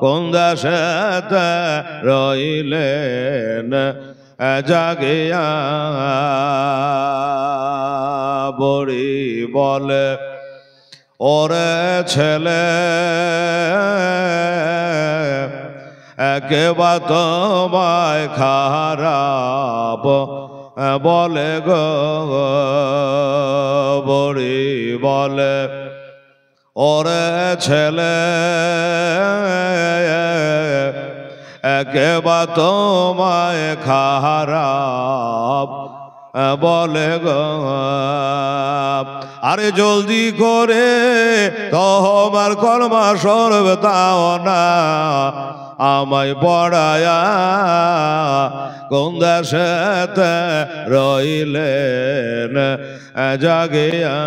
কোন দেশেতে রইলেন জাগিয়া বড়ি বলে ওরে ছেলে একেবা তোমায় খারাপ বলে গো বড়ি বলে ওরে ছেলে একেবা তোমায় খারাপ বলে গো আরে জলদি করে তোমার কলমা শরব দাও না আমায় পড়ায়া কোন দেশেতে রইলেন জাগিয়া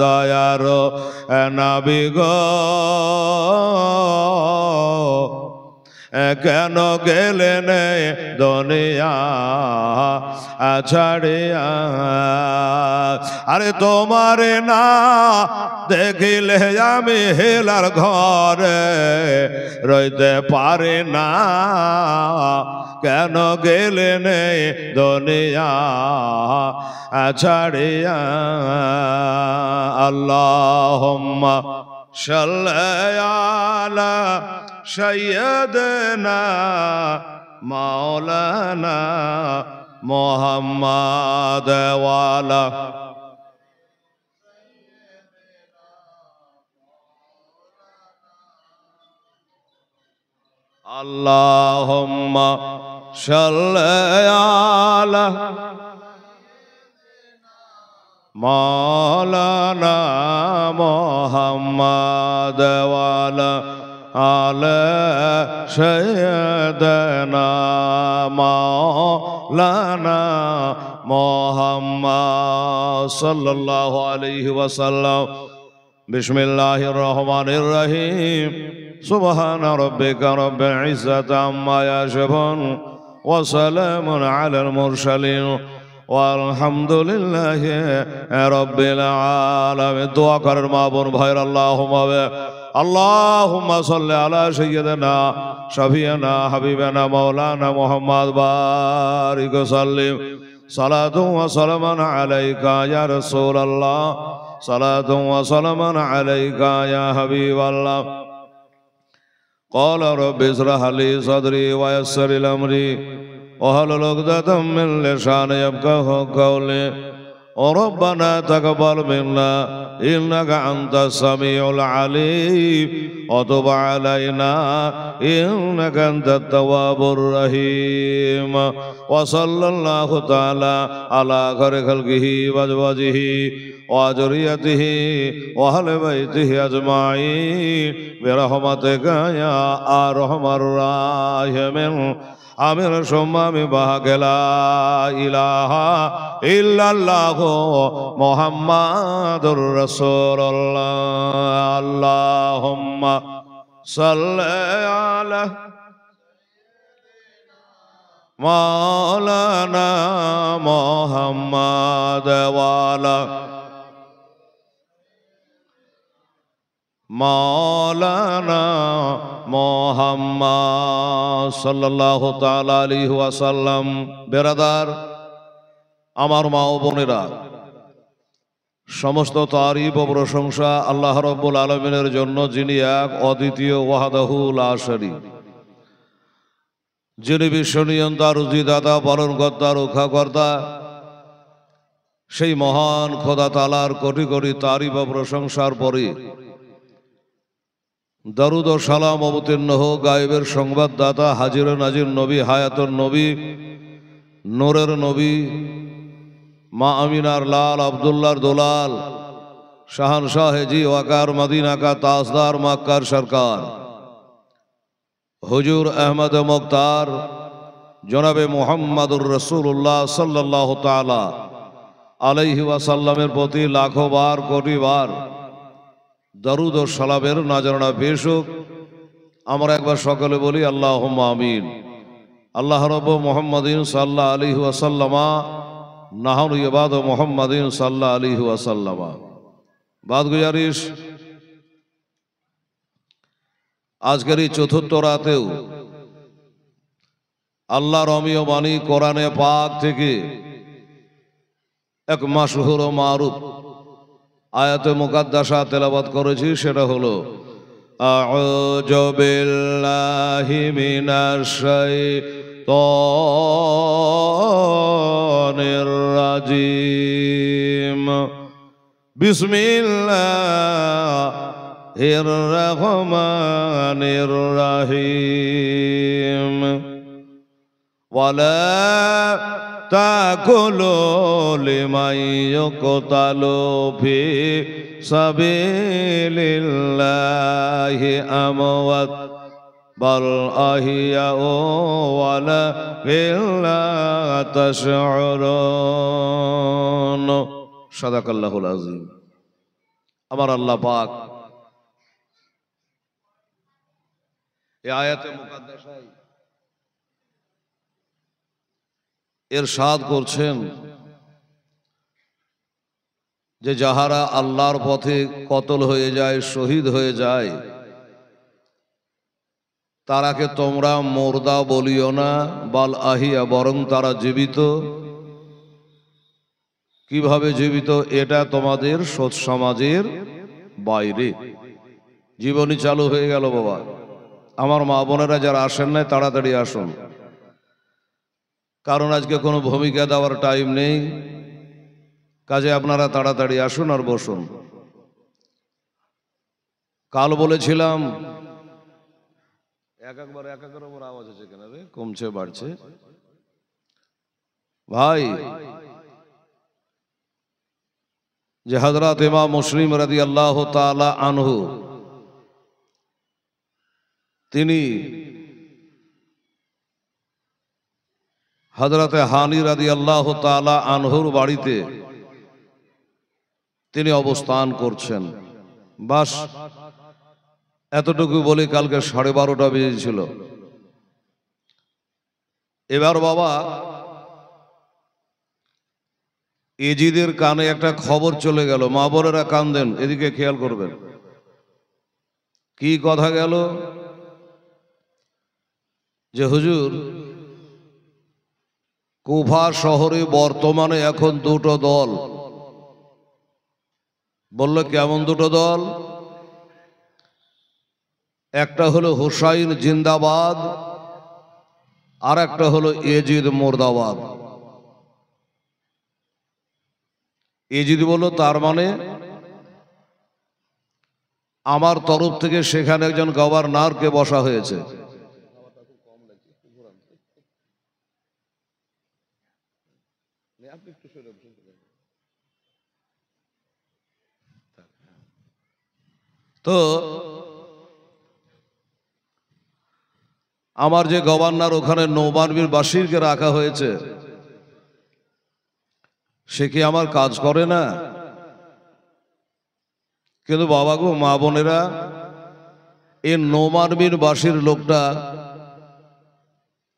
দয়ার নবী গো কেন গেলেন দুনিয়া ছাড়িয়া আরে তোমারে না দেখিলে আমি হেলার ঘরে রইতে পারি না কেন গেলেন দুনিয়া ছাড়িয়া আল্লাহুম্মা সাল্লি আলা সাইয়্যিদিনা মাওলানা মুহাম্মাদ ওয়ালা আল্লাহুম্মা সাল্লি আলা মাওলানা মুহাম্মাদ ওয়ালা আলা সাইয়্যিদিনা মাওলানা মুহাম্মদ সাল্লাল্লাহু আলাইহি ওয়াসাল্লাম বিসমিল্লাহির রহমানির রহিম সুবহানা রাব্বিকা রাব্বিল ইজ্জাতি আম্মা ইয়াসিফুন ওয়া সালামুন আলাল মুরসালিন walhamdulillahi rabbil alamin dua karaর মা বোন ভাইরা আল্লাহুম্মা সাল্লি আলা সাইয়্যিদিনা শাফিয়ানা হাবিবানা মাওলানা মুহাম্মদ বারিক সাল্লিম সালাতু ওয়া সালামান আলাইকা ইয়া রাসূলুল্লাহ সালাতু ওয়া সালামান আলাইকা ইয়া হাবিবাল্লাহ ক্বালা রাব্বি ইশরাহ লি সাদরি ওয়া ইয়াসসির লি আমরি واحلل عقدة من لساني يفقهوا قولي ربنا تقبل منا إنك أنت السميع العليم وتب علينا إنك أنت التواب الرحيم وصلى الله تعالى على خير خلقه وأزواجه وذريته وأهل بيته أجمعين برحمتك يا أرحم الراحمين আমির সম্মামি বাহাগেলা ইলাহা ইল্লাল্লাহ মুহাম্মাদুর রাসূলুল্লাহ আল্লাহুম্মা সাল্লি আলা মাওলানা মুহাম্মাদ ওয়ালা মাওলানা মুহাম্মদ সাল্লাল্লাহু তাআলা আলাইহি ওয়াসাল্লাম বেরাদার আমার মা ও বোনেরা সমস্ত তারিফ ও প্রশংসা আল্লাহ রাব্বুল আলামিনের জন্য যিনি এক অদ্বিতীয় ওয়াহদাহু লা শারীক যিনি বিশ্ব নিয়ন্তা রুজিদাতা পালনকর্তা রক্ষাকর্তা সেই মহান খোদা তাআলার কোটি কোটি তারিফ ও প্রশংসার পরে দরুদ ও সালাম অবতীর্ণ হোক গায়েবের সংবাদদাতা হাজির নাজির নবী হায়াতুন নবী নূরের নবী মা আমিনার লাল আব্দুল্লাহর দোলাল শাহানশাহ জি ওয়াকার মদিনা কা তাজদার মক্কার সরকার হুজুর আহমদ মুখতার জনাবে মুহাম্মদুর রাসূলুল্লাহ সাল্লাল্লাহু তাআলা আলাইহি ওয়াসাল্লামের প্রতি লাখো বার কোটি বার দরুদ ও সালামের নাজরানা পেশ হোক। আমরা একবার সকলে বলি আল্লাহুম্মা আমিন। আল্লাহ রব্বু মুহাম্মাদিন সাল্লাল্লাহু আলাইহি ওয়াসাল্লামা নাহনু ইবাদু মুহাম্মাদিন সাল্লাল্লাহু আলাইহি ওয়াসাল্লামা। বাদ গুজারিশ আজকের এই চতুর্থ রাতেও আল্লাহর অমীয় বাণী কোরআনে পাক থেকে এক মাশহুর ও মারুফ আয়াতে মুকাদ্দাসা তেলাওয়াত করেছি, সেটা হলো আউযু বিল্লাহি মিনাশ শাইতানির রাজিম। বিসমিল্লাহির রহমানির রহিম। ওয়ালা তাকুলু লিমান ইউকতালু ফি সাবিলিল্লাহি আমওয়াত বাল আহিয়াউ ওয়ালাকিন লা তাশউরুন। সাদাকাল্লাহুল আযীম। আমার আল্লাহ পাক এই আয়াতে মুকাদ্দাসায় ইরশাদ করছেন যে যাহারা আল্লাহর পথে কতল হয়ে যায়, শহীদ হয়ে যায়, তারাকে তোমরা মুর্দা বলিও না, বাল আহিয়া, বরং তারা জীবিত। কিভাবে জীবিত? এটা তোমাদের সোচ সমাজের বাইরে জীবনী চালু হয়ে গেল। বাবা, আমার মা বোনেরা যারা আসেন নাই তাড়াতাড়ি আসুন, কারণ আজকে কোনো ভূমিকা দেওয়ার টাইম নেই। কাজে আপনারা তাড়াতাড়ি আসুন আর বসুন। কাল বলেছিলাম একবার ওপর আওয়াজ আছে কেন রে? কমছে বাড়ছে ভাই, যে হযরত ইমাম মুসলিম রাদিয়াল্লাহু তাআলা আনহু তিনি হযরতে হানি রাদিয়াল্লাহু তাআলা আনহুর বাড়িতে তিনি অবস্থান করছেন। বাস এতটুকু বলে কালকে 12:30 বেজেছিল। এবার বাবা এজিদের কানে একটা খবর চলে গেল। মা বোনেরা কান্দেন, এদিকে খেয়াল করবেন। কি কথা গেল? যে হুজুর, কুফা শহরে বর্তমানে এখন দুটো দল। বলল কেমন দুটো দল? একটা হলো হুসাইন জিন্দাবাদ, আর একটা হলো এজিদ মুর্দাবাদ। এজিদ বলল তার মানে আমার তরফ থেকে সেখানে একজন গভর্নরকে বসা হয়েছে। তো আমার যে গভর্নর ওখানে নৌবানবীর বাসিরকে রাখা হয়েছে, সে কি আমার কাজ করে না? কিন্তু বাবা গো, মা বোনেরা, এই নোমানবীর বাসির লোকটা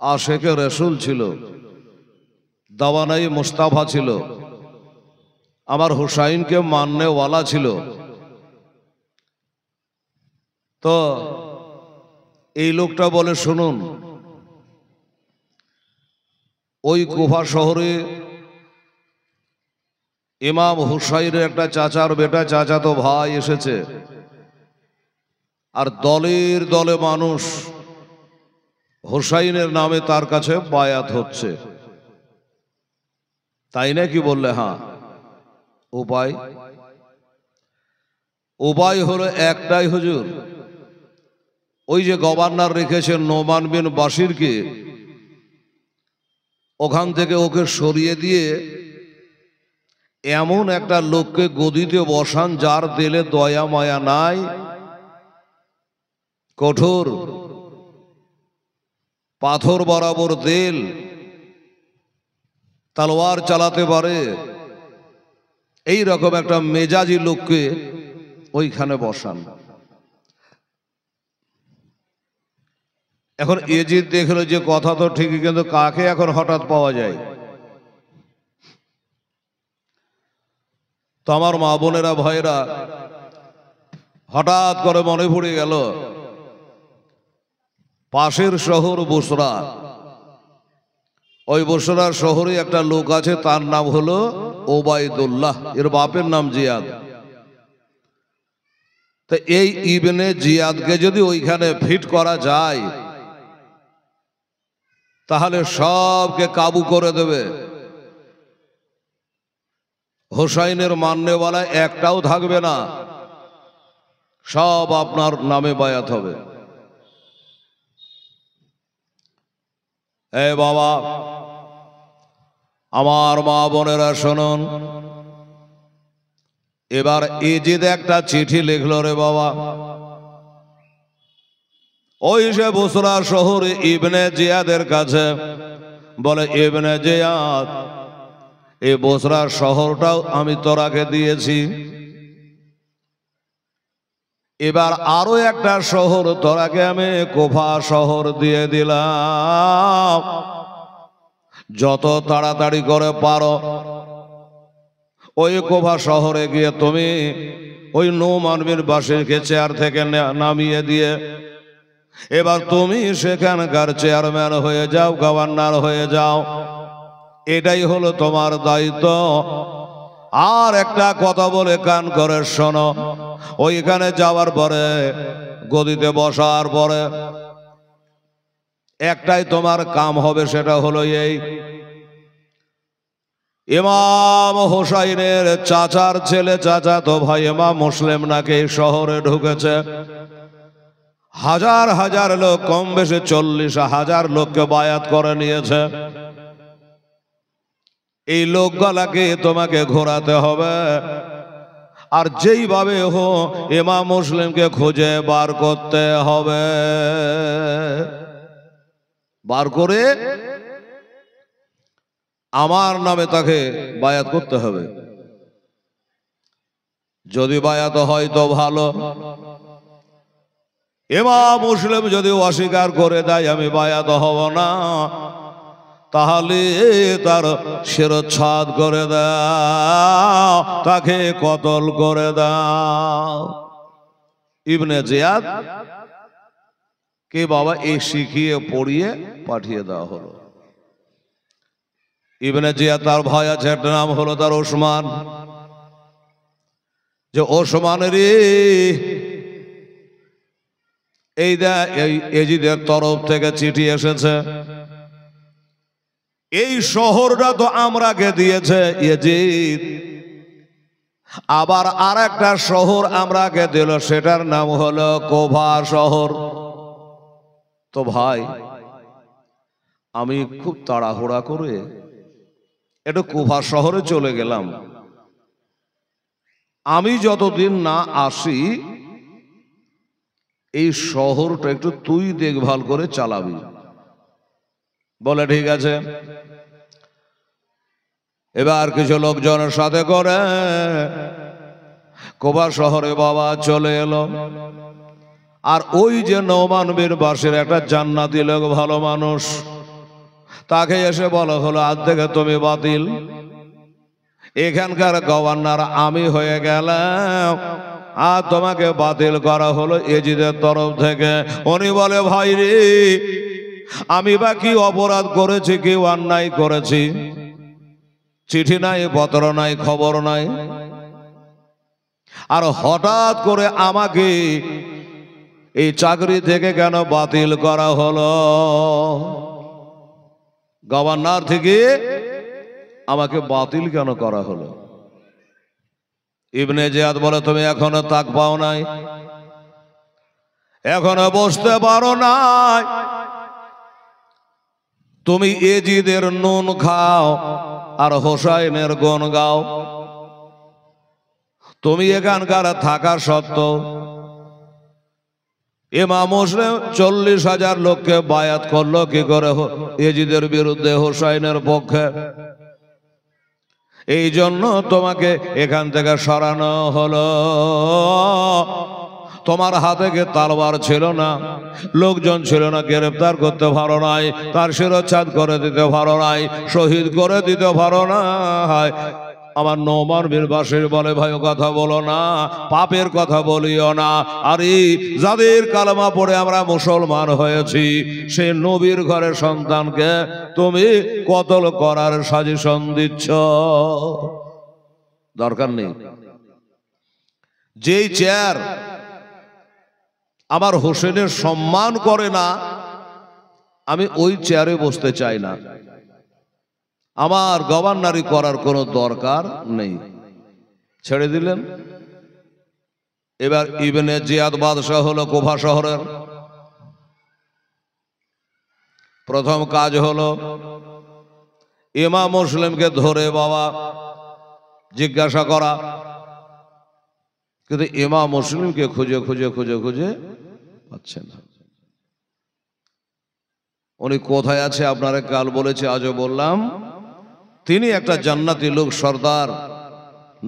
আশেকে রসুল ছিল, দাওয়ানাই মুস্তাফা ছিল, আমার হুসাইনকে মাননেওয়ালা ছিল। তো এই লোকটা বলে শুনুন, ওই কুফা শহরে ইমাম হুসাইনের একটা চাচার বেটা, চাচাতো ভাই এসেছে, আর দলের দলে মানুষ হুসাইনের নামে তার কাছে বায়াত হচ্ছে। তাই নাকি? বললে হ্যাঁ। উপায় উপায় হলো একটাই হুজুর, ওই যে গভর্নর রেখেছেন নোমান বিন বাশিরকে, ওখান থেকে ওকে সরিয়ে দিয়ে এমন একটা লোককে গদিতে বসান যার দিলে দয়া মায়া নাই, কঠোর পাথর বরাবর দিল, তলোয়ার চালাতে পারে, এই রকম একটা মেজাজি লোককে ওইখানে বসান। এখন এজিদ দেখলো যে কথা তো ঠিকই, কিন্তু কাকে এখন হঠাৎ পাওয়া যায়? তো আমার মা বোনেরা, ভাইরা, হঠাৎ করে মনে পড়ে গেল পাশের শহর বুসরা। ওই বুসরার শহরে একটা লোক আছে, তার নাম হলো ওবায়দুল্লাহ, এর বাপের নাম জিয়াদ। তো এই ইবনে জিয়াদকে যদি ওইখানে ফিট করা যায় তাহলে সবকে কাবু করে দেবে। হোসাইনের মাননেওয়ালা একটাও থাকবে না, সব আপনার নামে বায়াত হবে। এ বাবা, আমার মা বোনেরা শুনুন, এবার ইজিদ একটা চিঠি লিখলো রে বাবা। ওই সে বুসরা শহরে ইবনে জিয়াদের কাছে, বলে ইবনে জিয়াদ, এই বুসরা শহরটাও আমি তোরাকে দিয়েছি, এবার আরো একটা শহর তোরাকে আমি কুফা শহর দিয়ে দিলাম। যত তাড়াতাড়ি করে পারো ওই কুফা শহরে গিয়ে তুমি ওই নুমান বিন বাশিরকে চেয়ার থেকে নামিয়ে দিয়ে এবার তুমি সেখানকার চেয়ারম্যান হয়ে যাও, গভর্নর হয়ে যাও, এটাই হলো তোমার দায়িত্ব। আর একটা কথা বলে কান করে শোনো, ওইখানে যাওয়ার পরে গদিতে বসার পরে একটাই তোমার কাম হবে, সেটা হলো এই, ইমাম হোসাইনের চাচার ছেলে, চাচাতো ভাই ইমাম মুসলিম নাকি শহরে ঢুকেছে। হাজার হাজার লোক, কম বেশি 40,000 লোককে বায়াত করে নিয়েছে। এই লোকগুলাকে তোমাকে ঘোরাতে হবে, আর যেইভাবে হোক ইমাম মুসলিমকে খুঁজে বার করতে হবে। বার করে আমার নামে তাকে বায়াত করতে হবে। যদি বায়াত হয় তো ভালো, ইমাম মুসলিম যদি অস্বীকার করে দেয় আমি বায়াত হব না, তাহলে তার শিরচ্ছেদ করে দাও, তাকে কতল করে দাও। ইবনে জিয়াদ কে বাবা এই শিখিয়ে পড়িয়ে পাঠিয়ে দেওয়া হলো। ইবনে জিয়াদ তার ভাই আছে, একটা নাম হলো তার ওসমান। যে ওসমানেরই এই এজিদের তরফ থেকে চিঠি এসেছে, এই শহরটা তো আমরাকে দিয়েছে ইয়েজিদ, আবার আর একটা শহর আমরাকে দিল, সেটার নাম হলো কুফা শহর। তো ভাই আমি খুব তাড়াহুড়া করে একটু কুফা শহরে চলে গেলাম, আমি যতদিন না আসি এই শহরটা একটু তুই দেখভাল করে চালাবি। বলে ঠিক আছে। এবার কিছু লোকজনের সাথে করে কুফা শহরে বাবা চলে এলো। আর ওই যে নোমান বিন বাশির একটা জান্নাতি লোক, ভালো মানুষ, তাকে এসে বলা হলো আজ থেকে তুমি বাতিল, এখানকার গভর্নর আমি হয়ে গেলাম, আর তোমাকে বাতিল করা হলো এজিদের তরফ থেকে। উনি বলে ভাই রে, আমি বা কি অপরাধ করেছি, কি অন্যায় করেছি? চিঠি নাই, পত্র নাই, খবর নাই, আর হঠাৎ করে আমাকে এই চাকরি থেকে কেন বাতিল করা হলো? গভর্নর থেকে আমাকে বাতিল কেন করা হলো? ইবনে জিয়াদ বলে তুমি এখনো তাক পাও নাই, এখনো বসতে পারো নাই, তুমি এজিদের নুন খাও আর হোসাইনের গুণ গাও। তুমি এখানকার থাকা সত্ত্বেও ইমাম মুসলিম 40,000 লোককে বায়াত করলো কি করে এজিদের বিরুদ্ধে, হোসাইনের পক্ষে। এই জন্য তোমাকে এখান থেকে সরানো হলো। তোমার হাতে কি তলোয়ার ছিল না, লোকজন ছিল না, গ্রেফতার করতে পারো নাই, তার শিরচ্ছেদ করে দিতে পারো নাই, শহীদ করে দিতে পারো নাই, আমার নোমান বিন বাশির বলে, ভাই ও কথা বলো না, পাপের কথা বলিও না। আরে যাদের কালেমা পড়ে আমরা মুসলমান হয়েছি, সে নবীর ঘরের সন্তানকে তুমি কতল করার সাজেশন দিচ্ছ? দরকার নেই। যেই চেয়ার আমার হোসেনের সম্মান করে না, আমি ওই চেয়ারে বসতে চাই না। আমার গভর্নরি করার কোনো দরকার নেই। ছেড়ে দিলেন। এবার ইবনে জিয়াদ বাদশাহ হলো কুফা শহরের। প্রথম কাজ হলো ইমাম মুসলিমকে ধরে বাবা জিজ্ঞাসা করা, কিন্তু ইমাম মুসলিমকে খুঁজে খুঁজে খুঁজে খুঁজে পাচ্ছে না। উনি কোথায় আছে আপনারা কাল বলেছে, আজও বললাম। তিনি একটা জান্নাতি লোক, সর্দার,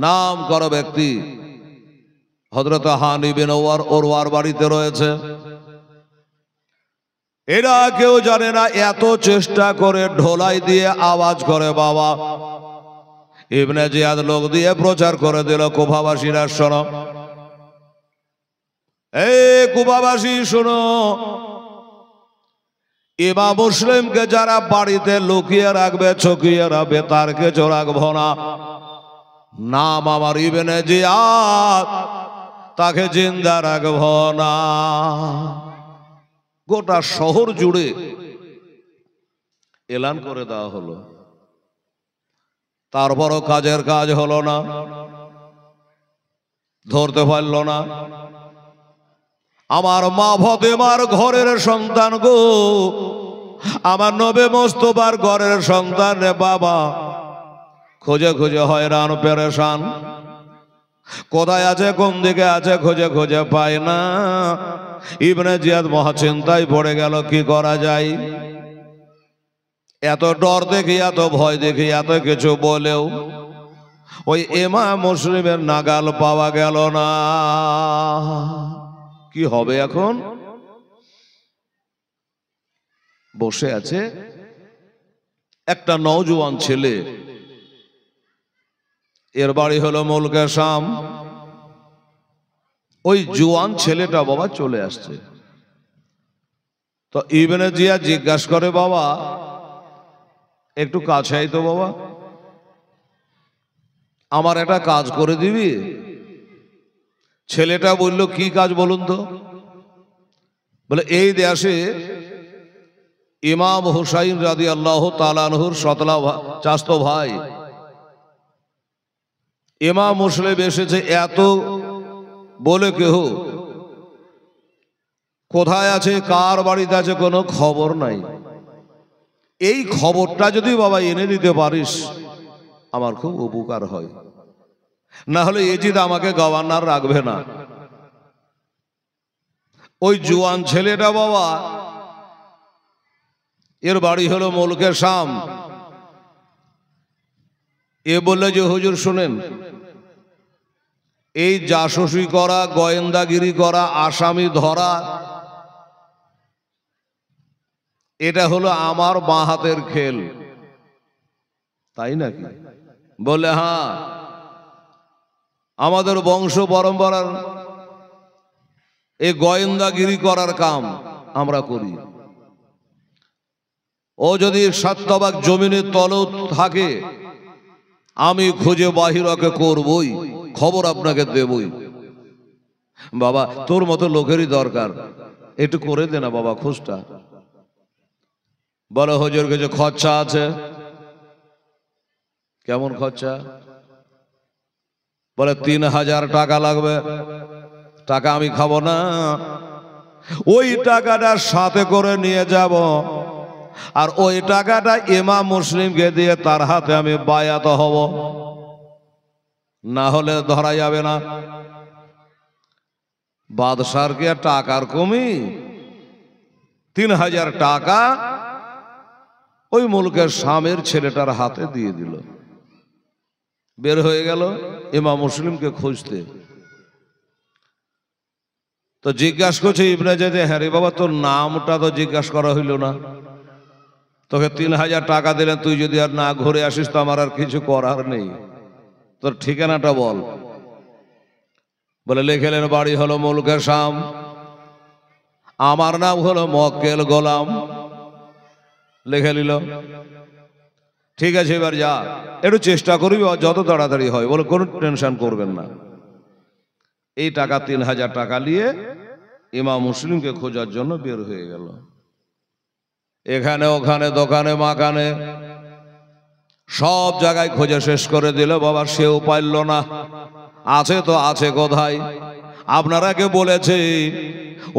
নাম করা ব্যক্তি, হযরত হানি বিন ওরওয়ার বাড়িতে রয়েছে। এরা কেউ জানে না, এত চেষ্টা করে ঢোলাই দিয়ে আওয়াজ করে বাবা ইবনে জিয়াদ লোক দিয়ে প্রচার করে দিল, কুফাবাসীরা শোনো, এই কুফাবাসী শোনো, ইমাম মুসলিমকে যারা বাড়িতে লুকিয়ে রাখবে, ছকিয়ে রাখবে, তার কিছু রাখবো না। নাম আমার ইবনে জিয়াদ, তাকে জিন্দা রাখবো না। গোটা শহর জুড়ে এলান করে দেওয়া হলো। তারপরও কাজের কাজ হলো না, ধরতে পারল না। আমার মা ফাতেমার ঘরের সন্তান গো, আমার নবী মুস্তাফার ঘরের সন্তান রে বাবা, খুঁজে খুঁজে হয়রান পেরেশান। কোথায় আছে, কোন দিকে আছে, খুঁজে খুঁজে পায় না। ইবনে জিয়াদ মহা চিন্তায় পড়ে গেল, কি করা যায়। এত ডর দেখি, এত ভয় দেখি, এত কিছু বলেও ওই ইমাম মুসলিমের নাগাল পাওয়া গেল না। কি হবে এখন? বসে আছে একটা নওজোয়ান ছেলে, এর বাড়ি হলো মুলকে শাম। ওই জোয়ান ছেলেটা বাবা চলে আসছে। তো ইবনে জিয়াদ জিজ্ঞাসা করে, বাবা একটু কাছে আই তো বাবা, আমার একটা কাজ করে দিবি? ছেলেটা বলল, কি কাজ বলুন তো? বলে, এই দেশে ইমাম হুসাইন রাদিয়াল্লাহু তাআলা আনহুর সতলা চাস্তো ভাই ইমাম মুসলিম এসেছে, এত বলে কেহ কোথায় আছে, কার বাড়িতে আছে, কোনো খবর নাই। এই খবরটা যদি বাবা এনে দিতে পারিস, আমার খুব উপকার হয়। না হলে এজিদ আমাকে গভর্নর রাখবে না। ওই জোয়ান ছেলেটা বাবা, এর বাড়ি হলো মুলকে শাম। এ বললে যে, হুজুর শুনেন, এই জাসুসি করা, গোয়েন্দাগিরি করা, আসামি ধরা, এটা হলো আমার বাঁ হাতের খেল, তাই নাকি? বলে, হ্যাঁ, আমাদের বংশ পরম্পরার এই গোয়েন্দাগিরি করার কাম আমরা করি। ও যদি শতভাগ জমিনের তলেও থাকে, আমি খুঁজে বাহিরকে করবই, খবর আপনাকে দেবই। বাবা তোর মতো লোকেরই দরকার, একটু করে দে না বাবা খোঁজটা। বলে, হুজুর কিছু খরচা আছে। কেমন খরচা? বলে, 3000 টাকা লাগবে। টাকা আমি খাবো না, ওই টাকাটা সাথে করে নিয়ে যাব, আর ওই টাকাটা ইমাম মুসলিমকে দিয়ে তার হাতে আমি বায়াত হব, না হলে ধরা যাবে না। বাদশার কি আর টাকার কমি? 3000 টাকা ওই মুলকের শামের ছেলেটার হাতে দিয়ে দিল। বের হয়ে গেল ইমাম মুসলিমকে খুঁজতে। তো জিজ্ঞাসা করছে ইবনে জিয়াদ, হ্যাঁ রে বাবা, তোর নামটা তো জিজ্ঞাসা করা হইল না। তোকে 3000 টাকা দিলেন, তুই যদি আর না ঘুরে আসিস তো আমার আর কিছু করার নেই। তোর ঠিকানাটা বল। বলে লিখলেন বাড়ি হলো মুলকে শাম, আমার নাম হলো মক্কেল গোলাম। লিখে নিল। ঠিক আছে এবার যা, একটু চেষ্টা করবি যত তাড়াতাড়ি হয়। বলে কোনো টেনশন করবেন না। এই টাকা 3000 টাকা নিয়ে ইমাম মুসলিমকে খোঁজার জন্য বের হয়ে গেল। এখানে ওখানে দোকানে মাকানে সব জায়গায় খোঁজে শেষ করে দিল। বাবা সেও পাইল না। আছে তো আছে কোথায়? আপনারা কে বলেছে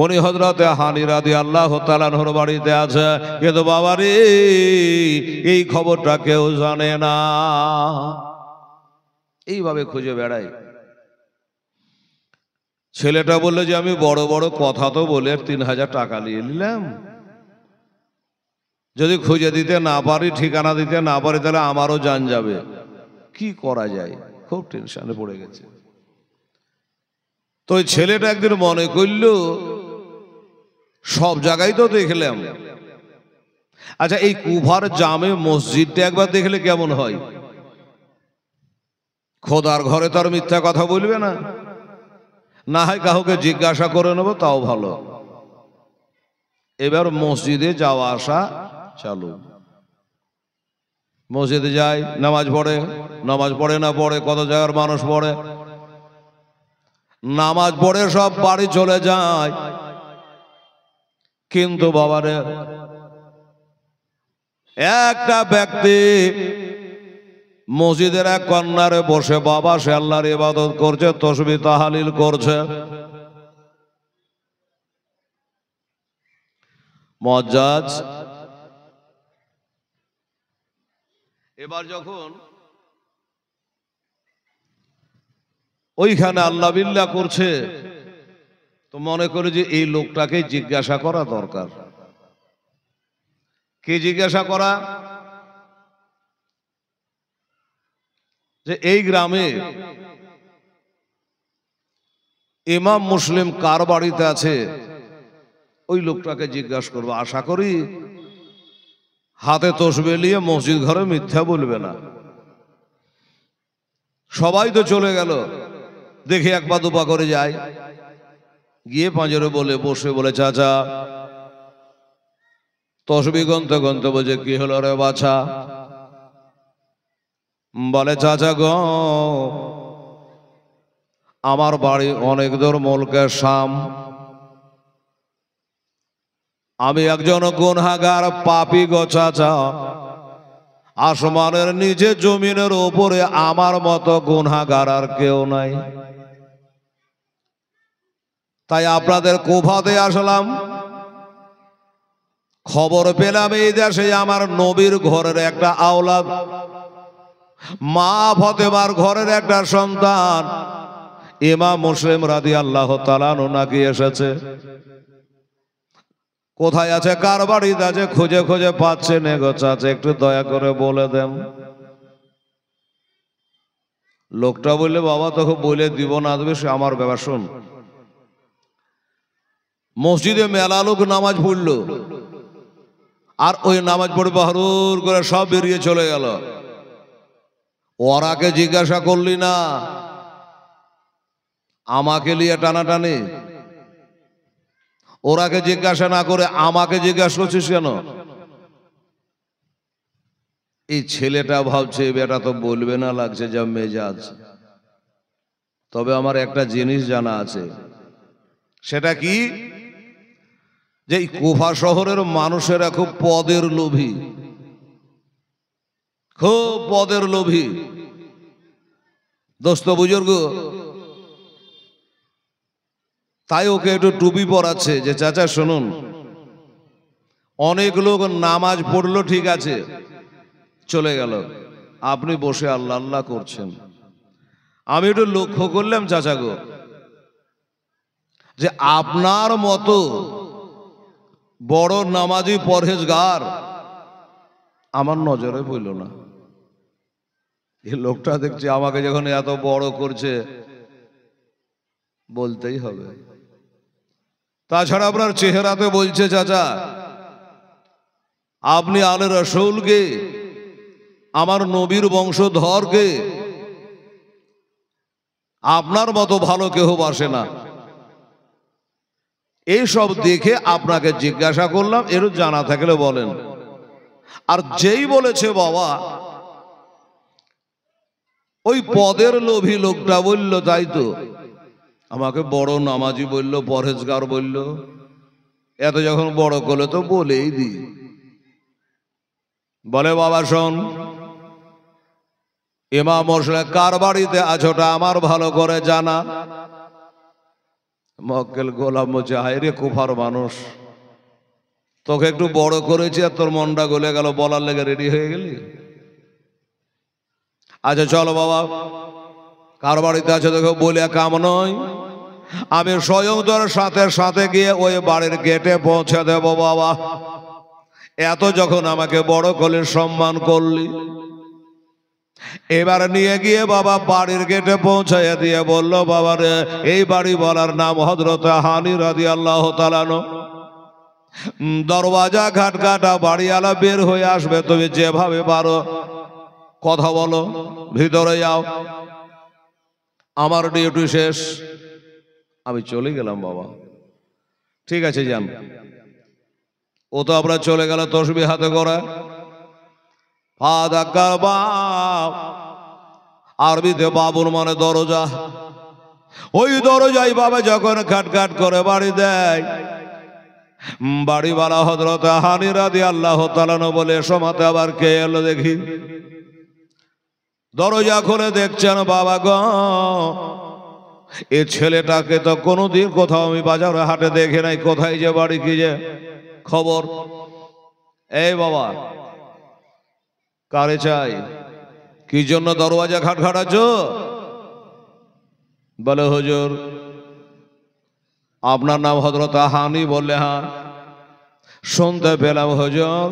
উনি হযরতে হানি রাদিয়াল্লাহু তাআলা আনহুর বাড়িতে আছে, কিন্তু বাবারে এই খবরটা কেউ জানে না। এইভাবে খুঁজে বেড়াই। ছেলেটা বললো যে আমি বড় বড় কথা তো বলে 3000 টাকা নিয়ে নিলাম, যদি খুঁজে দিতে না পারি, ঠিকানা দিতে না পারি, তাহলে আমারও জান যাবে। কি করা যায়? খুব টেনশনে পড়ে গেছে। তো ওই ছেলেটা একদিন মনে করল সব জায়গায় তো দেখলাম, আচ্ছা এই কুফার জামে মসজিদটা একবার দেখলে কেমন হয়? খোদার ঘরে তো আর মিথ্যা কথা বলবে না, না হয় কাউকে জিজ্ঞাসা করে নেবো, তাও ভালো। এবার মসজিদে যাওয়া আসা চালু। মসজিদে যায়, নামাজ পড়ে, নামাজ পড়ে না পড়ে, কত জায়গার মানুষ পড়ে, নামাজ পড়ে সব বাড়ি চলে যায়। কিন্তু বাবারে একটা ব্যক্তি মসজিদের এক কর্নারে বসে বাবা সে আল্লাহর ইবাদত করছে, তাসবিহ তাহলিল করছে। মুআজ্জাজ এবার যখন ওইখানে আল্লাহ বিল্লাহ করছে, তো মনে করে যে এই লোকটাকে জিজ্ঞাসা করা দরকার। কি জিজ্ঞাসা করা? যে এই গ্রামে ইমাম মুসলিম কার বাড়িতে আছে, ওই লোকটাকে জিজ্ঞাসা করবো। আশা করি হাতে তসবিহ নিয়ে মসজিদ ঘরে মিথ্যা বলবে না। সবাই তো চলে গেল, দেখে এক পা দুপা করে যায়, গিয়ে পাঁজরে বলে বসে বলে চাচা তসবিহ গন্তে গন্তে বলছে কি হলো রে বাছা? বলে চাচা গো আমার বাড়ি অনেক দূর মুলকে শাম, আমি একজন গুনহাগার পাপী গো চাচা, আসমানের নিচে জমিনের উপরে আমার মতো গুনহাগার আর কেউ নাই, তাই আপনাদের কুফাতে আসলাম। খবর পেলাম এই দেশে আমার নবীর ঘরের একটা আওলাদ, মা ফাতেমার ঘরের একটা সন্তান ইমাম মুসলিম রাদিয়াল্লাহু তাআলা আনহু নাকি এসেছে। কোথায় আছে, কার বাড়িতে আছে, খুঁজে খুঁজে পাচ্ছে না গো চাচা, একটু দয়া করে বলে দেন। লোকটা বললে বাবা তোকে বলে দিব না দেবে সে আমার ব্যাপার। শোন, মসজিদে মেলা লোক নামাজ পড়লো, আর ওই নামাজ পড়ে বাহারুর করে সব বেরিয়ে চলে গেল। ওরাকে জিজ্ঞাসা করলি না, আমাকে নিয়ে টানাটানি। ওরাকে জিজ্ঞাসা না করে আমাকে জিজ্ঞাসা করছিস কেন? এই ছেলেটা ভাবছে বেটা তো বলবে না, লাগছে যা মেজাজ। তবে আমার একটা জিনিস জানা আছে, সেটা কি, যে কুফা শহরের মানুষেরা খুব পদের লোভী, খুব পদের লোভী। দোস্ত বুজুর্গ, তাই ওকে একটু টুপি পরাচ্ছে যে চাচা শুনুন, অনেক লোক নামাজ পড়লো ঠিক আছে চলে গেল, আপনি বসে আল্লাহ আল্লাহ করছেন। আমি একটু লক্ষ্য করলাম চাচা গো, যে আপনার মতো বড় নামাজি পরহেজগার আমার নজরে পড়ল না। এই লোকটা দেখছি আমাকে যখন এত বড় করছে বলতেই হবে। তাছাড়া আপনার চেহারাতে বলছে চাচা আপনি আলে রসুলকে, আমার নবীর বংশধরকে আপনার মতো ভালো কেউ বাসে না। এইসব দেখে আপনাকে জিজ্ঞাসা করলাম, এর জানা থাকলে বলেন। আর যেই বলেছে বাবা ওই পদের লোভী লোকটা বলল, তাই তো আমাকে বড় নামাজি বলল, পরহেজগার বলল, এত যখন বড় করলে তো বলেই দি। বলে বাবা শোন, ইমাম মশলা কার বাড়িতে আছোটা আমার ভালো করে জানা। মক্কেল গোলাম বলছে, হায় রে কুফার মানুষ, তোকে একটু বড় করেছি আর তোর মনটা গলে গেল, বলার লেগে রেডি হয়ে গেলি। আচ্ছা চলো বাবা, কার বাড়িতে আছে দেখো, বলে কাম নয়, আমি স্বয়ং তোর সাথে সাথে গিয়ে ওই বাড়ির গেটে পৌঁছে দেব বাবা। এত যখন আমাকে বড় করলি, সম্মান করলি, এবার নিয়ে গিয়ে বাবা বাড়ির গেটে পৌঁছাইয়া দিয়ে বলল, বাবা রে, এই বাড়ি বলার নাম হযরত হানি রাদিয়াল্লাহু তাআলা আনহু। দরওয়াজা ঘাটঘাটা বাড়িওয়ালা বের হয়ে আসবে, তুমি যেভাবে পারো কথা বলো, ভিতরে যাও, আমার ডিউটি শেষ, আমি চলে গেলাম বাবা। ঠিক আছে যান। ও তো আমরা চলে গেল তসবিহ হাতে করে। আরবিতে বাবুর মানে দরজা। ওই দরজায় বাবা যখন খাটখাট করে বাড়ি দেয়, বাড়িওয়ালা হযরত হানি রাদিয়াল্লাহু তাআলা আনহু বলে, সমাতে আবার কে এলো দেখি। দরজা খুলে দেখছেন বাবা গো, এই ছেলেটাকে তো কোনোদিন কোথাও আমি বাজারে হাটে দেখে নাই, কোথায় যে বাড়ি, কি যে খবর। এই বাবা, কারে চাই, কি জন্য দরওয়াজা খাটখাটাচ্ছ? বলে হুজুর আপনার নাম হযরত হানি। বললে হ্যাঁ, শুনতে পেলাম হুজুর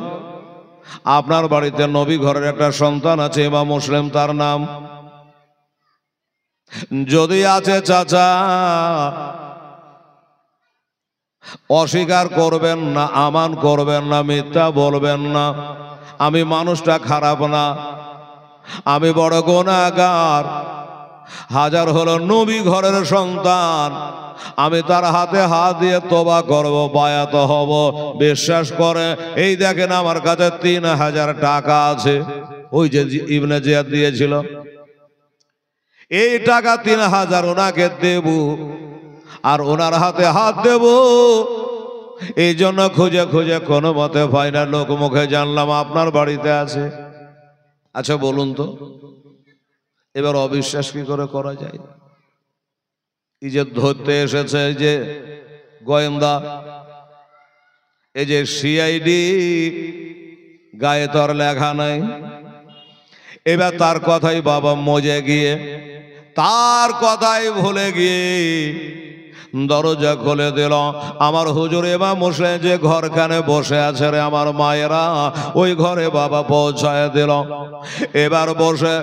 আপনার বাড়িতে নবী ঘরের একটা সন্তান আছে, ইমাম মুসলিম তার নাম। যদি আছে চাচা অস্বীকার করবেন না, আমান করবেন না, মিথ্যা বলবেন না। আমি মানুষটা খারাপ না, আমি বড় গুনাহগার, হাজার হলো নবী ঘরের সন্তান, আমি তার হাতে হাত দিয়ে তওবা করব, বায়াত হব। বিশ্বাস করে এই দেখেন আমার কাছে 3000 টাকা আছে, ওই যে ইবনে জিয়াদ দিয়েছিল, এই টাকা 3000 ওনাকে দেব আর ওনার হাতে হাত দেব। এই জন্য খুঁজে খুঁজে কোনো মতে পাই না, লোক মুখে জানলাম আপনার বাড়িতে আছে। আচ্ছা বলুন তো, এবার অবিশ্বাস কি করে করা যায়? এই যে ধরতে এসেছে, এই যে গোয়েন্দা, এই যে সিআইডি, গায়ে তো আর লেখা নাই। এবার তার কথাই বাবা মজে গিয়ে, তার কথাই ভুলে গিয়ে দরজা খুলে দিল। আমার হুজুর ইমাম মুসলিম যে ঘরখানে বসে আছে রে আমার মায়েরা, ওই ঘরে বাবা পৌঁছায় দিল। এবার বসে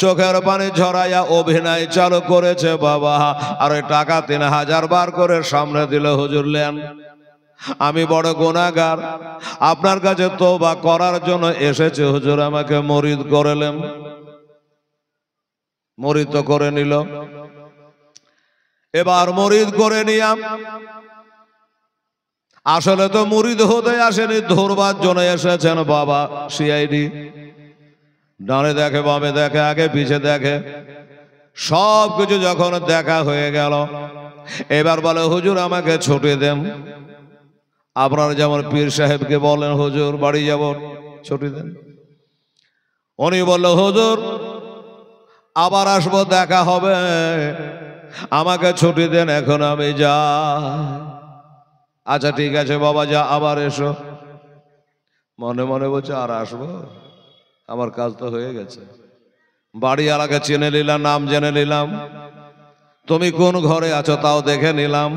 চোখের পানি ঝরাইয়া অভিনয় চালু করেছে বাবা। আর ওই টাকা 3000 বার করে সামনে দিল, হুজুর নেন, আমি বড় গুনাহগার, আপনার কাছে তওবা করার জন্য এসেছে, হুজুর আমাকে মুরিদ করলেন। মুরিদ তো করে নিল। এবার মুরিদ করে নিয়াম, আসলে তো মুরিদ হতে আসেনি, ধরবার জন্য এসেছেন বাবা সিআইডি। ডানে দেখে, বামে দেখে, আগে পিছে দেখে, সব কিছু যখন দেখা হয়ে গেল, এবার বলে হুজুর আমাকে ছুটি দেন। আপনারা যেমন পীর সাহেবকে বলেন হুজুর বাড়ি যাব, ছুটি দেন। উনি বলল হুজুর আবার আসবো, দেখা হবে, আমাকে ছুটি দেন, এখন আমি যা। আচ্ছা ঠিক আছে বাবা যা, আবার এসো। মনে মনে বলছে আর আসবো, আমার কাজ তো হয়ে গেছে। বাড়ি আলাকে চিনে নিলাম, নাম জেনে নিলাম, তুমি কোন ঘরে আছো তাও দেখে নিলাম।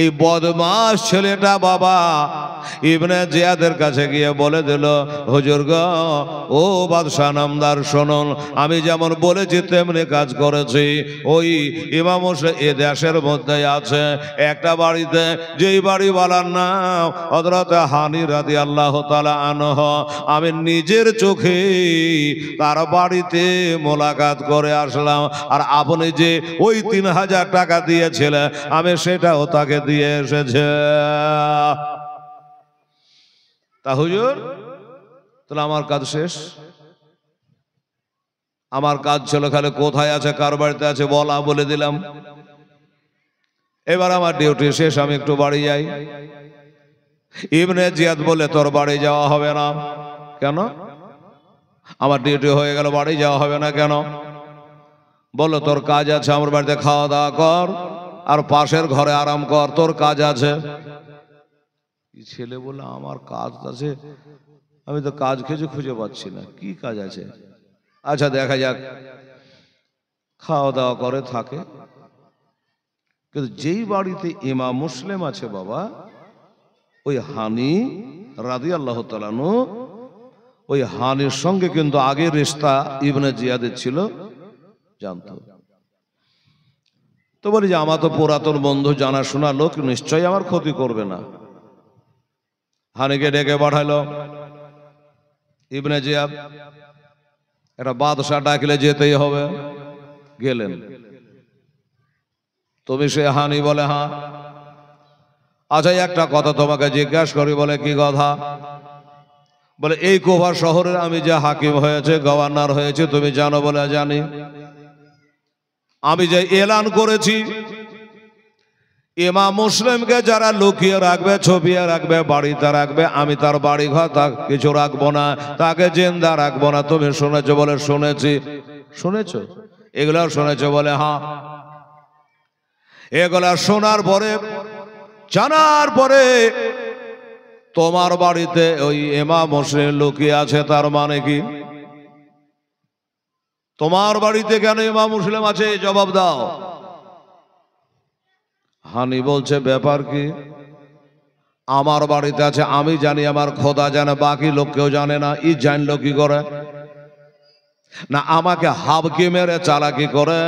এই বদমাস ছেলেটা বাবা ইবনে জিয়াদের কাছে গিয়ে বলে দিল, হুজুর গো, ও বাদশাহ নামদার শুনুন, আমি যেমন বলেছি তেমনি কাজ করেছি। ওই ইমাম হোসেন এ দেশের মধ্যে আছে একটা বাড়িতে, যেই বাড়িওয়ালার নাম হযরত হানি রাদিয়াল্লাহু তাআলা আনহু। আমি নিজের চোখে তার বাড়িতে মোলাকাত করে আসলাম। আর আপনি যে ওই 3000 টাকা দিয়েছিলেন, আমি সেটাও তাকে দিয়ে এসেছে। তা হুজুর, তাহলে আমার কাজ শেষ? আমার কাজ ছিল খালি কোথায় আছে, কার বাড়িতে আছে বলা, বলে দিলাম। এবার আমার ডিউটি শেষ, আমি একটু বাড়ি যাই। ইবনে জিয়াদ বলে, তোর বাড়ি যাওয়া হবে না। কেন? আমার ডিউটি হয়ে গেল, বাড়ি যাওয়া হবে না কেন? বললো, তোর কাজ আছে, আমার বাড়িতে খাওয়া দাওয়া কর আর পাশের ঘরে আরাম কর, তোর কাজ আছে। ছেলে বলে, আমার কাজ আছে, আমি তো কাজ খুঁজে পাচ্ছি না, কি কাজ আছে? আচ্ছা দেখা যাক। খাওয়া দাওয়া করে থাকে, কিন্তু যেই বাড়িতে ইমাম মুসলিম আছে বাবা, ওই হানি রাদিয়াল্লাহু তাআলা আনহু, ওই হানির সঙ্গে কিন্তু আগের রিশতা ইবনে জিয়াদের ছিল, জানতো। তো বলি যে আমার তো পুরাতন বন্ধু, জানাশোনা লোক, নিশ্চয়ই আমার ক্ষতি করবে না। হানিকে ডেকে পাঠাইলো। ইবনে জিয়াদ, একটা বাদশা ডাকলে যেতেই হবে, গেলেন। তুমি সে? হানি বলে, হ্যাঁ। আচ্ছা একটা কথা তোমাকে জিজ্ঞাসা করি। বলে, কি কথা? বলে, এই কুফা শহরের আমি যে হাকিম হয়েছে, গভর্নর হয়েছে, তুমি জানো? বলে, জানি। আমি যে এলান করেছি, ইমাম মুসলিমকে যারা লুকিয়ে রাখবে, ছবিয়ে রাখবে, বাড়িতে রাখবে, আমি তার বাড়ি ঘর কিছু রাখবো না, তাকে জিন্দা রাখবো না। তুমি শুনেছো? বলে, শুনেছি। শুনেছো? এগুলো শুনেছো? বলে, হ্যাঁ। এগুলা শোনার পরে, জানার পরে, তোমার বাড়িতে ওই ইমাম মুসলিম লুকিয়ে আছে, তার মানে কি? তোমার বাড়িতে কেন ইমাম মুসলিম আছে, জবাব দাও। হানি বলছে, ব্যাপার কি? আমার বাড়িতে আছে, আমি জানি, আমার খোদা জানে, বাকি লোক কেউ জানে না। ই জানলো কি করে? না আমাকে হাবকি মেরে চালাকি করে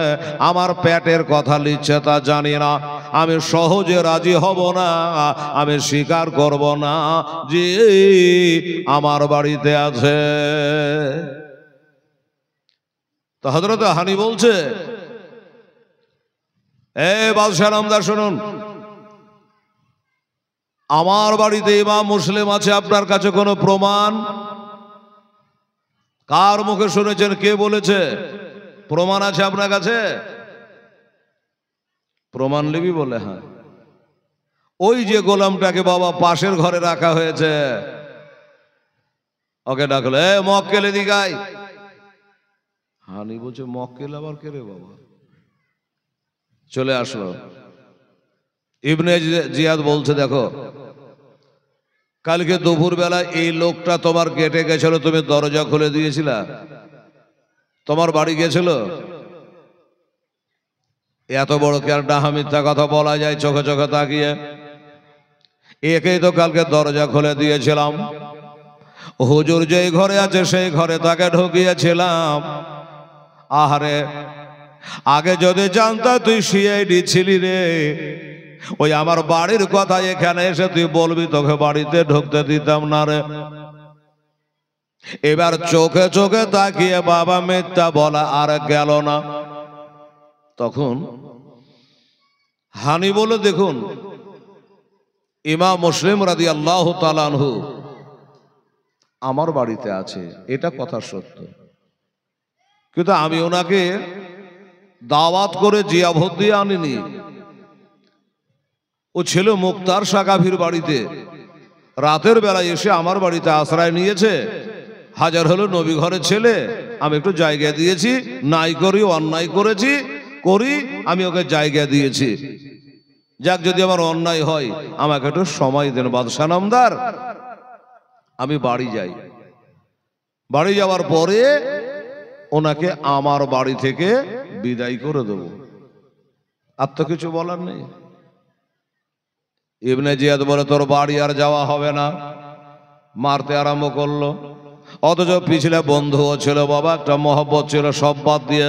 আমার পেটের কথা লিখছে, তা জানি না। আমি সহজে রাজি হব না, আমি স্বীকার করব না যে আমার বাড়িতে আছে। তো হযরত হানি বলছে, এ বাদশাহ নামদার শুনুন, আমার বাড়িতে ইমাম মুসলিম আছে, আপনার কাছে কোনো প্রমাণ? কার মুখে শুনেছেন? কে বলেছে? প্রমাণ আছে আপনার কাছে? প্রমাণ নিবি? বলে, হ্যাঁ। ওই যে গোলামটাকে বাবা পাশের ঘরে রাখা হয়েছে, ওকে ডাকলে, মক্কেল এদিকে আয়। হানি বলছে, মক্কেল আবার কে রে বাবা? চলে আসলো। ইবনে জিয়াদ বলছে, দেখো, কালকে দুপুর বেলা এই লোকটা তোমার গেটে গেছিল, তুমি দরজা খুলে দিয়েছিলা? তোমার বাড়ি গেছিল? এত বড় কি আর ডাহা মিথ্যা কথা বলা যায় চোখে চোখে তাকিয়ে? একেই তো কালকে দরজা খুলে দিয়েছিলাম। হুজুর যেই ঘরে আছে সেই ঘরে তাকে ঢুকিয়েছিলাম। আহারে, আগে যদি জানতা তুই সিআইডি ছিলি রে, ওই আমার বাড়ির কথা এখানে এসে তুই বলবি, তোকে বাড়িতে ঢুকতে দিতাম না রে। এবার চোখে চোখে তাকিয়ে বাবা মিথ্যা বলা আর গেল না। তখন হানি বলে, দেখুন, ইমাম মুসলিম রাদিয়াল্লাহু তাআলা আনহু আমার বাড়িতে আছে, এটা কথা সত্য, কিন্তু আমি ওনাকে দাওয়াত করে জিয়াভত দিয়ে আনিনি। ও ছিল মুক্তার সাকাফির বাড়িতে, রাতের বেলায় এসে আমার বাড়িতে আশ্রয় নিয়েছে। হাজার হলো নবী ঘরের ছেলে, আমি একটু জায়গা দিয়েছি, নাই করি, অন্যায় করেছি করি, আমি ওকে জায়গা দিয়েছি। যাক, যদি আমার অন্যায় হয় আমাকে একটু সময় দেন বাদশাহ নামদার, আমি বাড়ি যাই। বাড়ি যাওয়ার পরে ওনাকে আমার বাড়ি থেকে বিদায় করে দেব। আর তো কিছু বলার নেই। ইবনে জিয়াদ বলে তোর বাড়ি আর যাওয়া হবে না, মারতে আরম্ভ করলো। অথচ পিছলে বন্ধুও ছিল বাবা, একটা মহব্বত ছিল, সব বাদ দিয়ে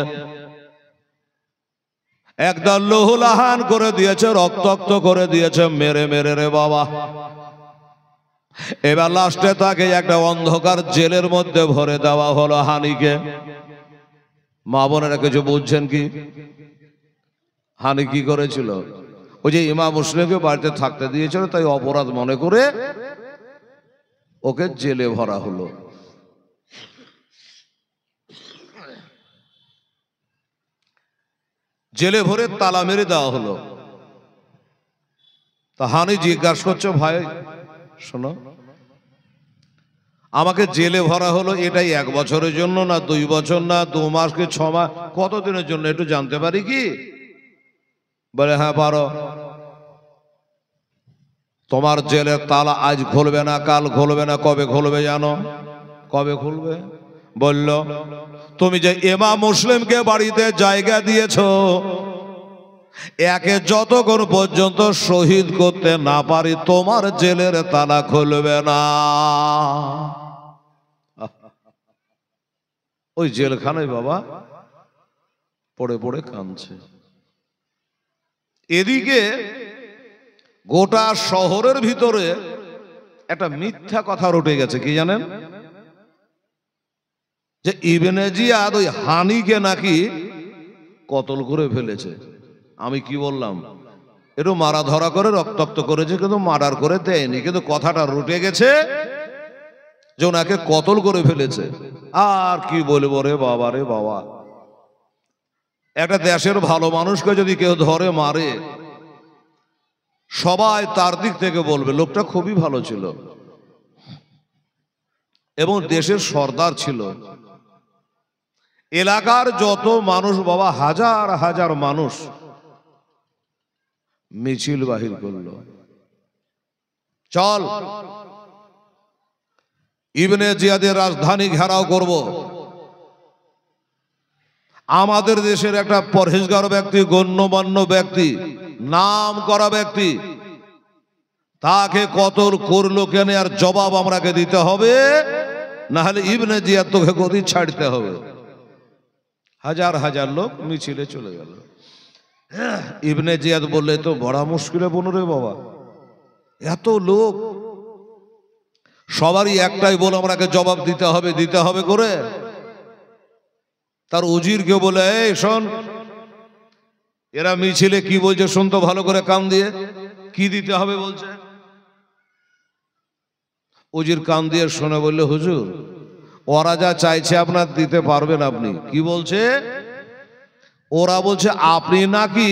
একদম লহুলাহান করে দিয়েছে, রক্তাক্ত করে দিয়েছে, মেরে মেরে রে বাবা। এবার লাস্টে তাকে একটা অন্ধকার জেলের মধ্যে ভরে দেওয়া হলো হানিকে। মা বোনেরা কিছু বুঝছেন কি? হানি কি করেছিল? ওই যে ইমাম মুসলিমকে বাড়িতে থাকতে দিয়েছিল, তাই অপরাধ মনে করে ওকে জেলে ভরা হলো। জেলে ভরে তালা মেরে দেওয়া হলো। তা হানি জিজ্ঞাসা করছে, ভাই শোনো, আমাকে জেলে ভরা হলো, এটাই 1 বছরের জন্য না 2 বছর না 2 মাস কি 6 মাস, কতদিনের জন্য একটু জানতে পারি কি? বলে হ্যাঁ পারো। তোমার জেলের তালা আজ খুলবে না, কাল খুলবে না, কবে খুলবে জানো? কবে খুলবে? বলল, তুমি যে ইমাম মুসলিমকে বাড়িতে জায়গা দিয়েছো, একে যতক্ষণ পর্যন্ত শহীদ করতে না পারি তোমার জেলের তালা খুলবে না। ওই জেলখানায় বাবা পড়ে পড়ে কাঁদছে। এদিকে গোটা শহরের ভিতরে একটা মিথ্যা কথা রটে গেছে, কি জানেন? যে ইবনে জিয়াদ ওই হানিকে নাকি কতল করে ফেলেছে। আমি কি বললাম? একটু মারা ধরা করে রক্তাক্ত করেছে, কিন্তু মার্ডার করে দেয়নি, কিন্তু কথাটা রটে গেছে যে ওনাকে কতল করে ফেলেছে। আর কি বলবো রে বাবা, রে বাবা, একটা দেশের ভালো মানুষকে যদি কেউ ধরে মারে, সবাই তার দিক থেকে বলবে লোকটা খুবই ভালো ছিল এবং দেশের সর্দার ছিল। এলাকার যত মানুষ বাবা, হাজার হাজার মানুষ মিছিল বাহির করলো, চল ইবনে জিয়াদের রাজধানী ঘেরাও করব। আমাদের দেশের একটা পরহেজগার ব্যক্তি, গণ্যমান্য ব্যক্তি, নাম করা ব্যক্তি, তাকে কতল করলো কেন, আর জবাব আমরাকে দিতে হবে, না হলে ইবনে জিয়াদ তোকে গদি ছাড়তে হবে। হাজার হাজার লোক মিছিলে চলে গেল। ইবনে জিয়াদ বললে তো বড় মুশকিলে বনু রে বাবা, এত লোক, সবারই একটাই বল আমরাকে জবাব দিতে হবে করে। তার উজিরকে বলে, এই শোন, এরা মিছিলে কি বলছে শোন তো ভালো করে, কান দিয়ে, কি দিতে হবে বলছে। উজির কান দিয়ে শুনে বললে, হুজুর ওরা যা চাইছে আপনার দিতে পারবেন আপনি। কি বলছে? ওরা বলছে আপনি নাকি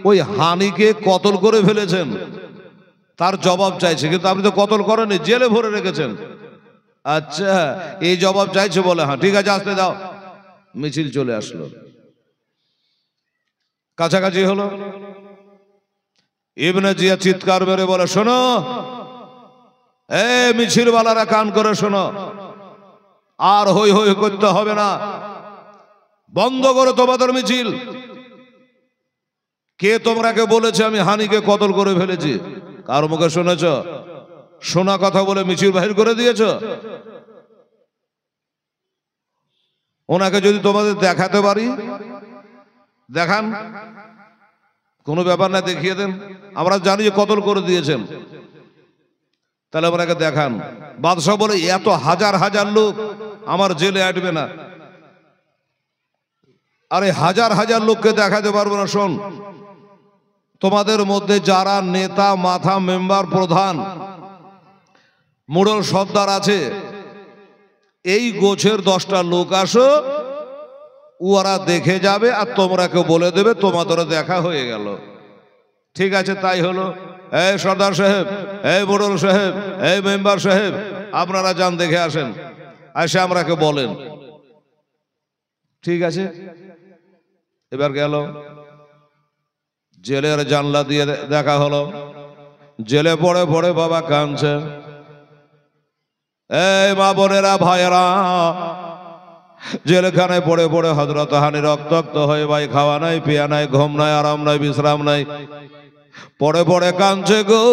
ওই হানিকে কতল করে ফেলেছেন, তার জবাব চাইছে, কিন্তু আপনি তো কতল করেননি, জেলে ভরে রেখেছেন। আচ্ছা, এই জবাব চাইছে বলে, হ্যাঁ ঠিক আছে আসতে দাও। মিছিল চলে আসলো, কাছাকাছি হলো। ইবনে জিয়াদ চিৎকার মেরে বলে, শোনো এ মিছিলওয়ালারা, কান করে শোনো, আর হই হই করতে হবে না, বন্ধ করো তোমাদের মিছিল। কে তোমরাকে বলেছে আমি হানিকে কতল করে ফেলেছি? কার মুখে শুনেছ? শোনা কথা বলে মিছিল বাহির করে দিয়েছ? ওনাকে যদি তোমাদের দেখাতে পারি, দেখান, কোনো ব্যাপার না, দেখিয়ে দেন, আমরা জানি যে কতল করে দিয়েছেন, তাহলে ওনাকে দেখান। বাদশাহ বলে, এত হাজার হাজার লোক আমার জেলে আটবে না। আরে হাজার হাজার লোককে দেখাতে পারবো না। শোন, তোমাদের মধ্যে যারা নেতা, মাথা, মেম্বার, প্রধান, মোড়ল, সর্দার আছে, এই গোছের 10টা লোক আসো, ওরা দেখে যাবে আর তোমরাকে বলে দেবে তোমাদের দেখা হয়ে গেল। ঠিক আছে, তাই হলো। এই সর্দার সাহেব, এই মোড়ল সাহেব, এই মেম্বার সাহেব, আপনারা যান দেখে আসেন, এসে আমরাকে বলেন। ঠিক আছে, এবার গেল, জেলের জানলা দিয়ে দেখা হলো। জেলে পড়ে পড়ে বাবা কাঁদছে। এই মা বোনেরা, ভাইয়েরা, জেলখানায় পড়ে পড়ে হযরত হানি রক্তাক্ত হয়ে, ভাই খাওয়া নাই, পিয়া নাই, ঘুম নাই, আরাম নাই, বিশ্রাম নাই, পড়ে পড়ে কাঁদছে গো।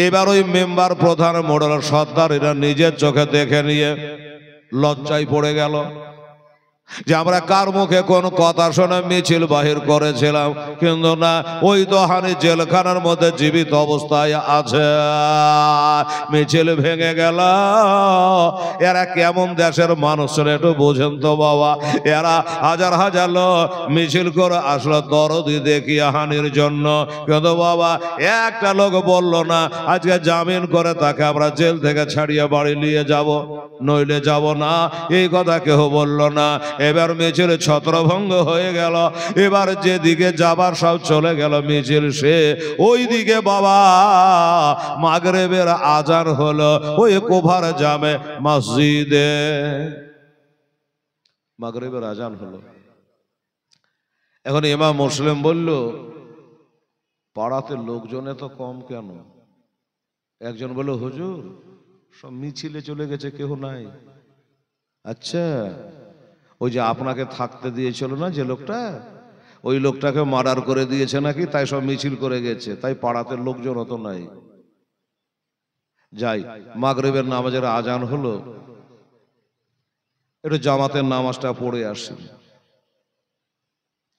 এবার ওই মেম্বার, প্রধান, মোড়ল, সর্দার এরা নিজের চোখে দেখে নিয়ে লজ্জায় পড়ে গেল যে আমরা কার মুখে কোন কথা শুনে মিছিল বাহির করেছিলাম, কিন্তু না, ওই তো হানি জেলখানার মধ্যে জীবিত অবস্থায় আছে। মিছিল ভেঙে গেল। এরা কেমন দেশের মানুষ একটু বোঝেন তো বাবা। এরা হাজার হাজার লোক মিছিল করে আসলো দরদি দেখিয়ে হানির জন্য, কিন্তু বাবা একটা লোক বলল না আজকে জামিন করে তাকে আমরা জেল থেকে ছাড়িয়ে বাড়ি নিয়ে যাব, নইলে যাব না, এই কথা কেউ বলল না। এবার মিছিল ছত্রভঙ্গ হয়ে গেল। এবার যেদিকে যাবার সব চলে গেল মিছিল, সে ওই দিকে বাবা মাগরিবের আজান হলো ওই কোভার জামে মসজিদে। মাগরিবের আজান হলো। এখন ইমাম মুসলিম বলল, পাড়াতে লোকজন এত কম কেন? একজন বলল, হুজুর সব মিছিলে চলে গেছে, কেউ নাই। আচ্ছা, ওই যে আপনাকে থাকতে দিয়েছিল না যে লোকটা, ওই লোকটাকে মার্ডার করে দিয়েছে নাকি, তাই সব মিছিল করে গেছে, তাই পাড়াতে লোকজন অত নাই। যাই, মাগরিবের নামাজের আজান হলো, একটু জামাতের নামাজটা পড়ে আসি।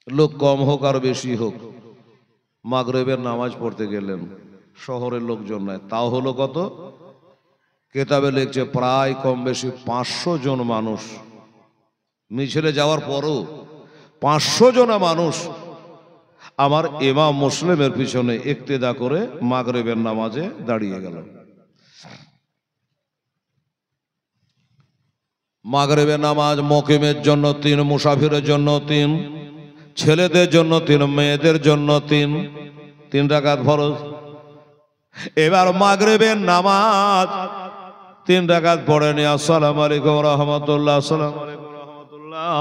লোক কম হোক আর বেশি হোক, মাগরিবের নামাজ পড়তে গেলেন, শহরের লোকজন নাই। তাও হলো কত? কেতাবে লিখছে প্রায় কম বেশি 500 জন মানুষ। মিছিলে যাওয়ার পরও 500 জন মানুষ আমার ইমাম মুসলিমের পিছনে ইক্তেদা করে মাগরিবের নামাজে দাঁড়িয়ে গেল। মাগরিবের নামাজ মুকিমের জন্য 3, মুসাফিরের জন্য 3, ছেলেদের জন্য 3, মেয়েদের জন্য 3 রাকাত ফরজ। এবার মাগরিবের নামাজ 3 রাকাত পড়ে নি, আসসালামু আলাইকুম রাহমাতুল্লাহ, আসসালামু আলাইকুম রাহমাতুল্লাহ।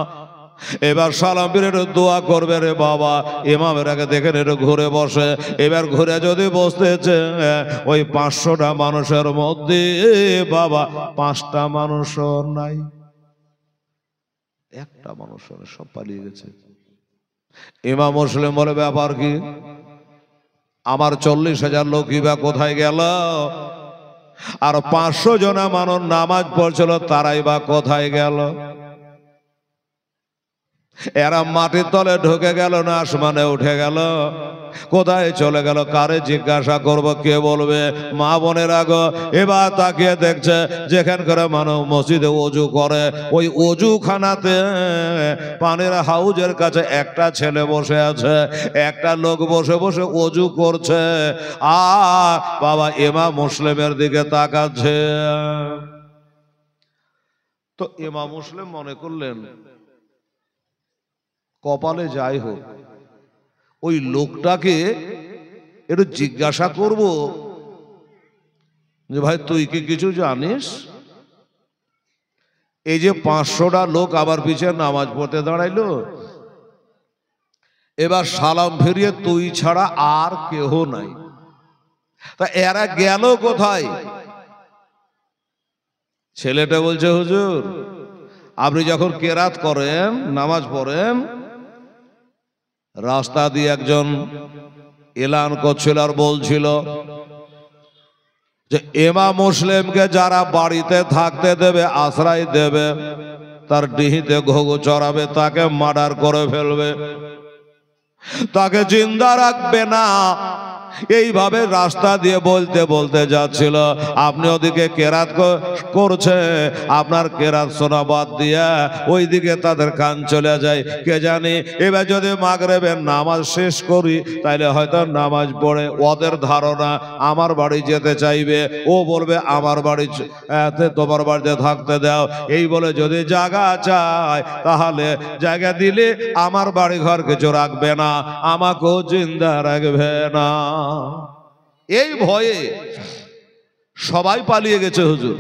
এবার সালাম ফিরে দোয়া করবে রে বাবা। ইমামের আগে দেখেন একটু ঘুরে বসে। এবার ঘুরে যদি বসতেছে, ওই 500টা মানুষের মধ্যে বাবা 5টা মানুষও নাই, একটা মানুষ, সব পালিয়ে গেছে। ইমাম মুসলিম বলে, ব্যাপার কি? আমার 40,000 লোকই বা কোথায় গেল? আর 500 জন মানুষ নামাজ পড়ছিল, তারাই বা কোথায় গেল? এরা মাটির তলে ঢুকে গেল না আসমানে উঠে গেল? কোথায় চলে গেল? কারে জিজ্ঞাসা করব, কে বলবে? মা বোনের আগো এবার তাকিয়ে দেখছে যেখানকার মানুষ মসজিদে ওযু করে, ওই ওযুখানাতে পানির হাউজের কাছে একটা ছেলে বসে আছে, একটা লোক বসে বসে ওযু করছে, আর বাবা ইমাম মুসলিমের দিকে তাকাচ্ছে। তো ইমাম মুসলিম মনে করলেন কপালে যাই হোক, ওই লোকটাকে একটু জিজ্ঞাসা করব যে ভাই তুই কি কিছু জানিস? এই যে 500টা লোক আবার পিছনে নামাজ পড়তে দাঁড়াইলো, এবার সালাম ফিরিয়ে তুই ছাড়া আর কেহ নাই, তা এরা গেল কোথায়? ছেলেটা বলছে, হুজুর আপনি যখন কেরাত করেন, নামাজ পড়েন, রাস্তা দিয়ে একজন এলান করছিল আর বলছিল যে ইমাম মুসলিমকে যারা বাড়িতে থাকতে দেবে, আশ্রয় দেবে, তার ডিহিতে ঘুঘু চড়াবে, তাকে মার্ডার করে ফেলবে, তাকে জিন্দা রাখবে না। এইভাবে রাস্তা দিয়ে বলতে বলতে যাচ্ছিল। আপনি ওদিকে কেরাত করছে, আপনার কেরাত শোনা বাদ দিয়া ওইদিকে তাদের কান চলে যায়। কে জানি এবার যদি মাগরিবের নামাজ শেষ করি, তাইলে হয়তো নামাজ পড়ে ওদের ধারণা আমার বাড়ি যেতে চাইবে, ও বলবে আমার বাড়ি তোমার বাড়িতে থাকতে দাও, এই বলে যদি জায়গা চায় তাহলে জায়গা দিলে আমার বাড়ি ঘর কিছু রাখবে না, আমাকেও জিন্দা রাখবে না। এই ভয়ে সবাই পালিয়ে গেছে। হুজুর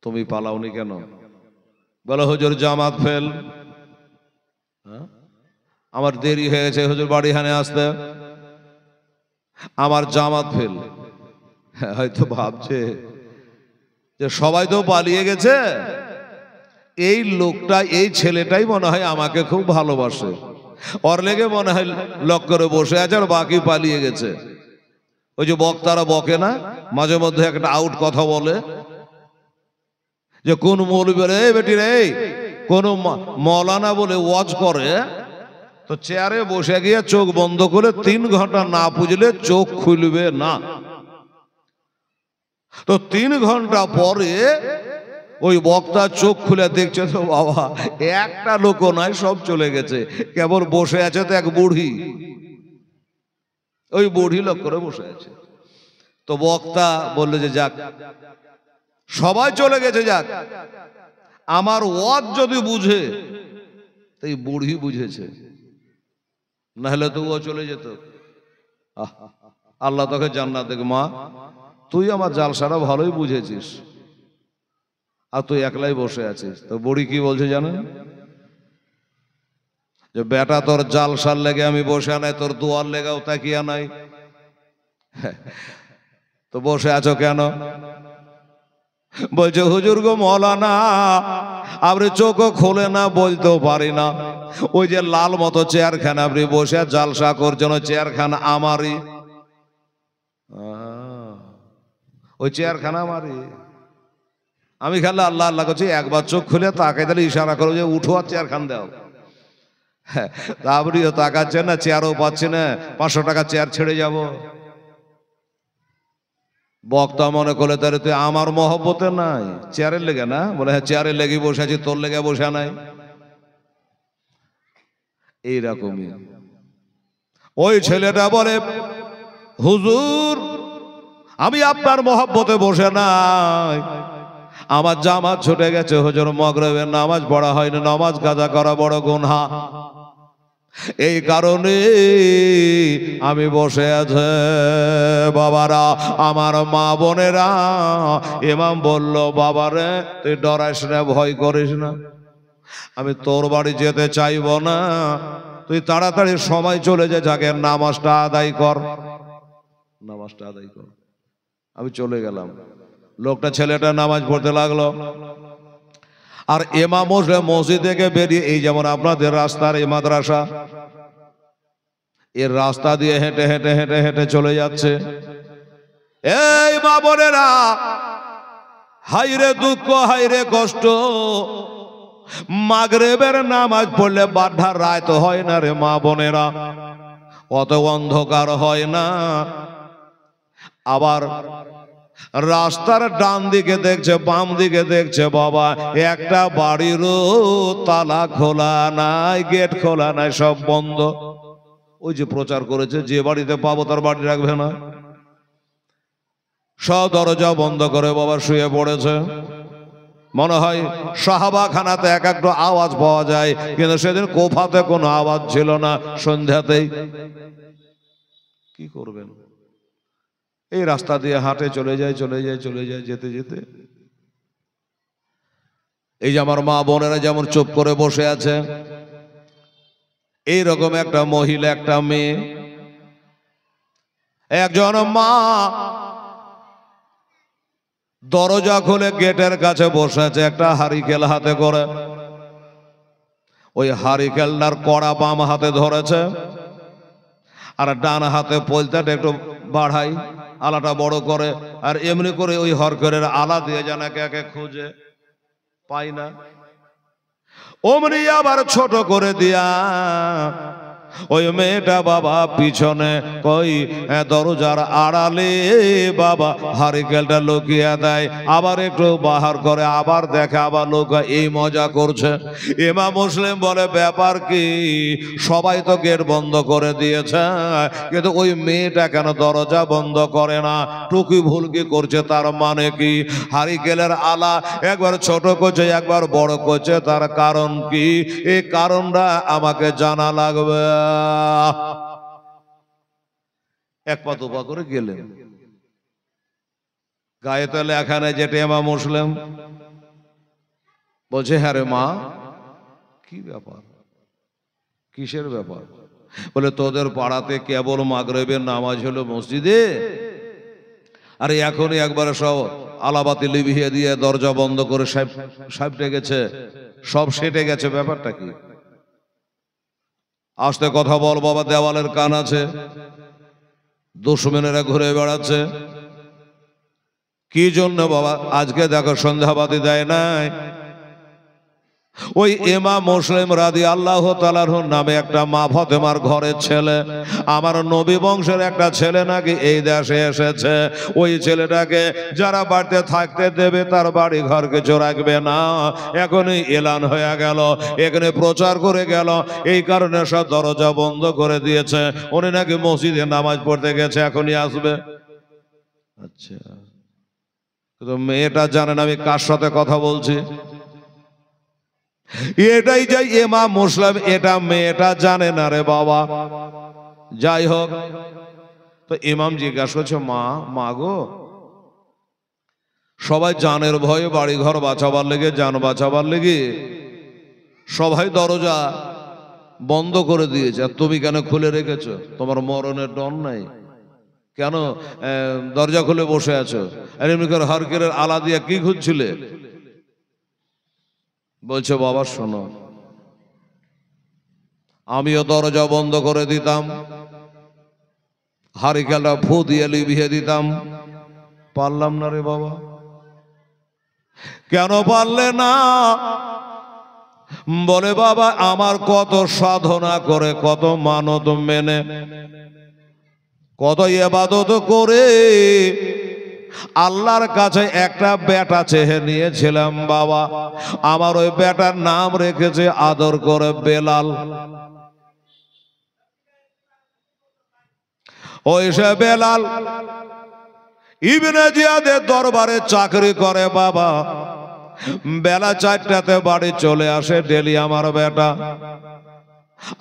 তুমি পালাওনি কেন? বলো হুজুর জামাত ফেল, আমার দেরি হয়ে গেছে হুজুর বাড়ি হানে আসতে, আমার জামাত ফেল। হয়তো ভাবছে যে সবাই তো পালিয়ে গেছে, এই লোকটা, এই ছেলেটাই মনে হয় আমাকে খুব ভালোবাসে, ওর লেগে মনে হয় লক করে বসে আছে আর বাকি পালিয়ে গেছে। ওই যে বক্তারা বকে না, মাঝে মধ্যে একটা আউট কথা বলে যে কোন মৌলবী রে বেটি রে, কোন মৌলানা বলে ওয়াজ করে তো চেয়ারে বসে গিয়ে চোখ বন্ধ করে 3 ঘন্টা না পুজলে চোখ খুলবে না। তো 3 ঘন্টা পরে ওই বক্তা চোখ খুলে দেখছে তো বাবা একটা লোক নাই, সব চলে গেছে, কেবল বসে আছে তো এক বুড়ি, ওই বুড়ি লোক করে বসে আছে। তো বক্তা বললে যে যাক সবাই চলে গেছে, যাক আমার ওয়াজ যদি বুঝে তো এই বুড়ি বুঝেছে, না হলে তো ও চলে যেত। আল্লাহ তোকে জান্নাত দেখ। মা তুই আমার জালসাটা ভালোই বুঝেছিস আর তুই একলাই বসে আছিস। তো বুড়ি কি বলছে জানেন? যে বেটা তোর জালসার লেগে আমি বসে নাই, তোর দোয়ার লেগাও তাকিয়া নাই, তো বসে আছো কেন? বলছে হুজুর গো মৌলানা আপনি চোখও খোলে না, বলতেও পারি না, ওই যে লাল মতো চেয়ারখানা আপনি বসে জালসা করছেন ওই চেয়ারখানা আমারই, ওই চেয়ারখানা আমারই। আমি খালি আল্লাহ আল্লাহ করছি, একবার চোখ খুলে তাকাই তাহলে ইশারা করো যে উঠো আর চেয়ারখান দাও। হ্যাঁ আপনিও তাকাচ্ছেন না, চেয়ারও পাচ্ছি না, 500 টাকা চেয়ার ছেড়ে যাব। বক্তা মনে করলে তাহলে তুই আমার মহব্বতে নাই, চেয়ারের লেগে না? বলে হ্যাঁ চেয়ারের লেগে বসে আছি, তোর লেগে বসে নাই। এইরকমই ওই ছেলেটা বলে হুজুর আমি আপনার মহব্বতে বসে নাই, আমার জামাত ছুটে গেছে হুজুর, মাগরিবের নামাজ পড়া হয়নি, নামাজ কাজা করা বড় গুনাহ, এই কারণে আমি বসে আছে। বাবারা আমার মা বোনেরা, ইমাম বলল বাবারে তুই ডরাইস না, ভয় করিস না, আমি তোর বাড়ি যেতে চাইব না, তুই তাড়াতাড়ি সময় চলে যা, যাকে নামাজটা আদায় কর, নামাজটা আদায় কর। আমি চলে গেলাম, লোকটা ছেলেটা নামাজ পড়তে লাগলো। আর ইমাম মসজিদ থেকে বেরিয়ে এই যেমন আপনাদের রাস্তার এই মাদ্রাসা, এর রাস্তা দিয়ে হেঁটে হেঁটে হেঁটে হেঁটে চলে যাচ্ছে। এই মা বোনেরা, হাইরে দুঃখ হাইরে কষ্ট, মাগরিবের নামাজ পড়লে বাধার রায় তো হয় না রে মা বোনেরা, অত অন্ধকার হয় না। আবার রাস্তার ডান দিকে দেখছে বাম দিকে দেখছে, বাবা একটা বাড়িরও তালা খোলা নাই, গেট খোলা নাই, সব বন্ধ। ওই যে প্রচার করেছে যে বাড়িতে পাবো তার বাড়ি রাখবে না, সব দরজা বন্ধ করে বাবা শুয়ে পড়েছে। মনে হয় সাহাবাখানাতে এক একটা আওয়াজ পাওয়া যায়, কিন্তু সেদিন কোফাতে কোনো আওয়াজ ছিল না, সন্ধ্যাতেই। কি করবেন? এই রাস্তা দিয়ে হাঁটে চলে যায় চলে যায় চলে যায়, যেতে যেতে এই যে আমার মা বোনেরা যেমন চুপ করে বসে আছে, এইরকম একটা মহিলা একটা মেয়ে, একজন মা দরজা খুলে গেটের কাছে বসে আছে, একটা হারিকেল হাতে করে, ওই হারিকেলটার কড়া বাম হাতে ধরেছে আর ডান হাতে পলতাটা একটু বাড়াই, আলাটা বড় করে, আর এমনি করে ওই হরকরের আলা দিয়ে যেন একে একে খুঁজে পাই না, অমনি আবার ছোট করে দিয়া ওই মেয়েটা বাবা পিছনে কই দরজার আড়ালে বাবা হারিকেলটা লুকিয়ে দেয়, আবার একটু বাহার করে, আবার দেখে, আবার লোক এই মজা করছে। ইমাম মুসলিম বলে ব্যাপার কি, সবাই তো গেট বন্ধ করে দিয়েছে, কিন্তু ওই মেয়েটা কেন দরজা বন্ধ করে না? টুকি ভুলকি করছে, তার মানে কি? হারিকেলের আলা একবার ছোট করছে একবার বড় করছে, তার কারণ কি? এই কারণটা আমাকে জানা লাগবে। এক পা দুপা করে গেলেন, গায়ে তো লেখা নেই যেটা ইমাম মুসলিম। বলছে হ্যাঁ রে মা, কি ব্যাপার, কিসের ব্যাপার? বলে তোদের পাড়াতে কেবল মাগরিবের নামাজ হলো মসজিদে, আরে এখনই একবারে সব আলাবাতি লিভিয়ে দিয়ে দরজা বন্ধ করে সাহেবটে গেছে, সব সেটে গেছে, ব্যাপারটা কি? আস্তে কথা বল বাবা, দেওয়ালের কান আছে, দুশমনেরা ঘুরে বেড়াচ্ছে। কি জন্য বাবা? আজকে দেখো সন্ধ্যাবাতি দেয় নাই। ওই ইমাম মুসলিম রাদিয়াল্লাহু তাআলার নামে একটা মা ফাতেমার ঘরের ছেলে, আমার নবী বংশের একটা ছেলে নাকি এই দেশে এসেছে। ওই ছেলেটাকে যারা বাড়িতে থাকতে দেবে তার বাড়ি ঘর কিছু রাখবে না। এখনই এলান হয়ে গেল, এখানে প্রচার করে গেল, এই কারণে সব দরজা বন্ধ করে দিয়েছে। উনি নাকি মসজিদে নামাজ পড়তে গেছে, এখনই আসবে। আচ্ছা, কিন্তু মেয়েটা জানেন আমি কার সাথে কথা বলছি। এটাই যাই ইমাম মুসলিম, এটা মেয়েটা জানে না রে বাবা। যাই হোক, তো ইমাম জিজ্ঞাসা করছে, মা গো, সবাই জানের ভয়ে বাড়ি ঘর বাঁচাবার লেগে, জান বাঁচাবার লেগে সবাই দরজা বন্ধ করে দিয়েছে, আর তুমি কেন খুলে রেখেছো? তোমার মরণের ডর নাই? কেন দরজা খুলে বসে আছো? আর এমনি করে হরকের আলা দিয়া কি খুঁজছিলে? বলছে, বাবা শোনো, আমিও দরজা বন্ধ করে দিতাম, হারিকেলটা ফু দিয়ে লিভিয়ে দিতাম, পারলাম না রে বাবা। কেন পারলে না? বলে, বাবা আমার কত সাধনা করে, কত মানত মেনে, কত ইবাদত করে আল্লাহর কাছে একটা বেটা চেয়ে নিয়েছিলাম বাবা। আমার ওই বেটার নাম রেখেছে আদর করে বেলাল। ওই সে বেলাল ইবনে জিয়াদের দরবারে চাকরি করে বাবা। বেলা 4টাতে বাড়ি চলে আসে ডেলি আমার বেটা।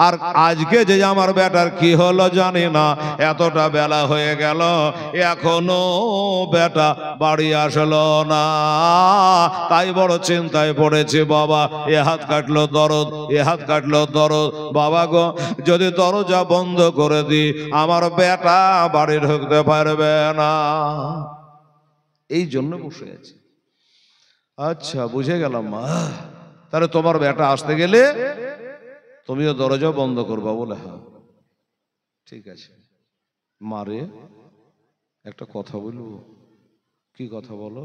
আর আজকে যে আমার বেটার কি হলো জানি না, এতটা বেলা হয়ে গেল এখনো বেটা বাড়ি আসলো না। তাই বড় চিন্তায় পড়েছি বাবা। এ হাত কাটলো দরদ, এ হাত কাটলো দরদ। বাবা গো, যদি দরজা বন্ধ করে দিই আমার বেটা বাড়ি ঢুকতে পারবে না। এই জন্য বসে আছি। আচ্ছা, বুঝে গেলাম মা। তাহলে তোমার বেটা আসতে গেলে তুমিও দরজা বন্ধ করবা? বলে হ্যাঁ, ঠিক আছে। মারে একটা কথা বলবো। কি কথা বলো?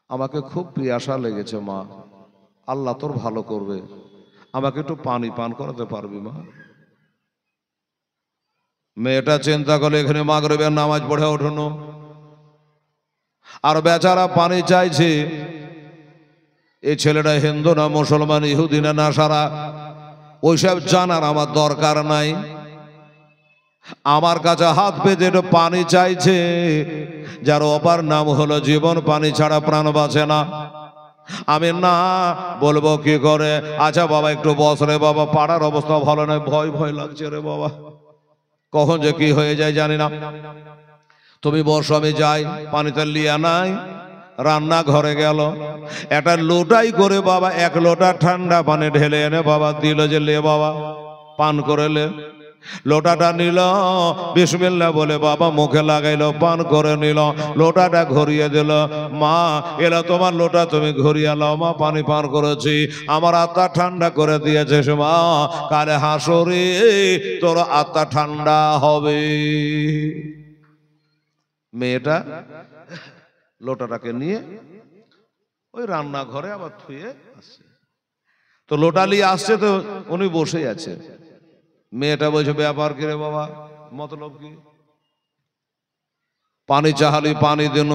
আমাকে খুব পিয়াসা লেগেছে মা, আল্লাহ তোর ভালো করবে, আমাকে একটু পানি পান করাতে পারবি মা? মেয়েটা চিন্তা করলে এখানে মাগরিবের নামাজ পড়ে ওঠনো, আর বেচারা পানি চাইছে। এই ছেলেটা হিন্দু না মুসলমান, ইহুদি না নাসারা, ওইসব জানার আমার দরকার নাই। আমার কাছে হাত পেতে একটু পানি চাইছে, যার অপার নাম হলো জীবন, পানি ছাড়া প্রাণ বাঁচে না। আমি না বলবো কি করে? আচ্ছা বাবা একটু বস রে বাবা, পাড়ার অবস্থা ভালো নয়, ভয় ভয় লাগছে রে বাবা, কখন যে কি হয়ে যায় জানি না। তুমি বসো, আমি যাই। পানিতে লিয়া নাই, রান্না ঘরে গেল, একটা লোটাই করে বাবা 1 লোটা ঠান্ডা পানি ঢেলে এনে বাবা দিল, যে লে বাবা পান করে লে। লোটাটা নিল, বিসমিল্লাহ বলে বাবা মুখে লাগাইলো, পান করে নিল। লোটাটা ঘুরিয়ে দিল। মা এলা তোমার লোটা, তুমি ঘুরিয়ে লাও মা, পানি পান করেছি, আমার আত্মা ঠান্ডা করে দিয়েছে মা, কালে হাসরে তোর আত্মা ঠান্ডা হবে। মেয়েটা লোটাটাকে নিয়ে ওই রান্নাঘরে আবার থুয়ে আসছে। তো লোটা নিয়ে আসছে, তো উনি বসেই আছে। মেয়েটা বলছে, ব্যাপার কি রে বাবা, মতলব কি? পানি চাহালি, পানি দিন,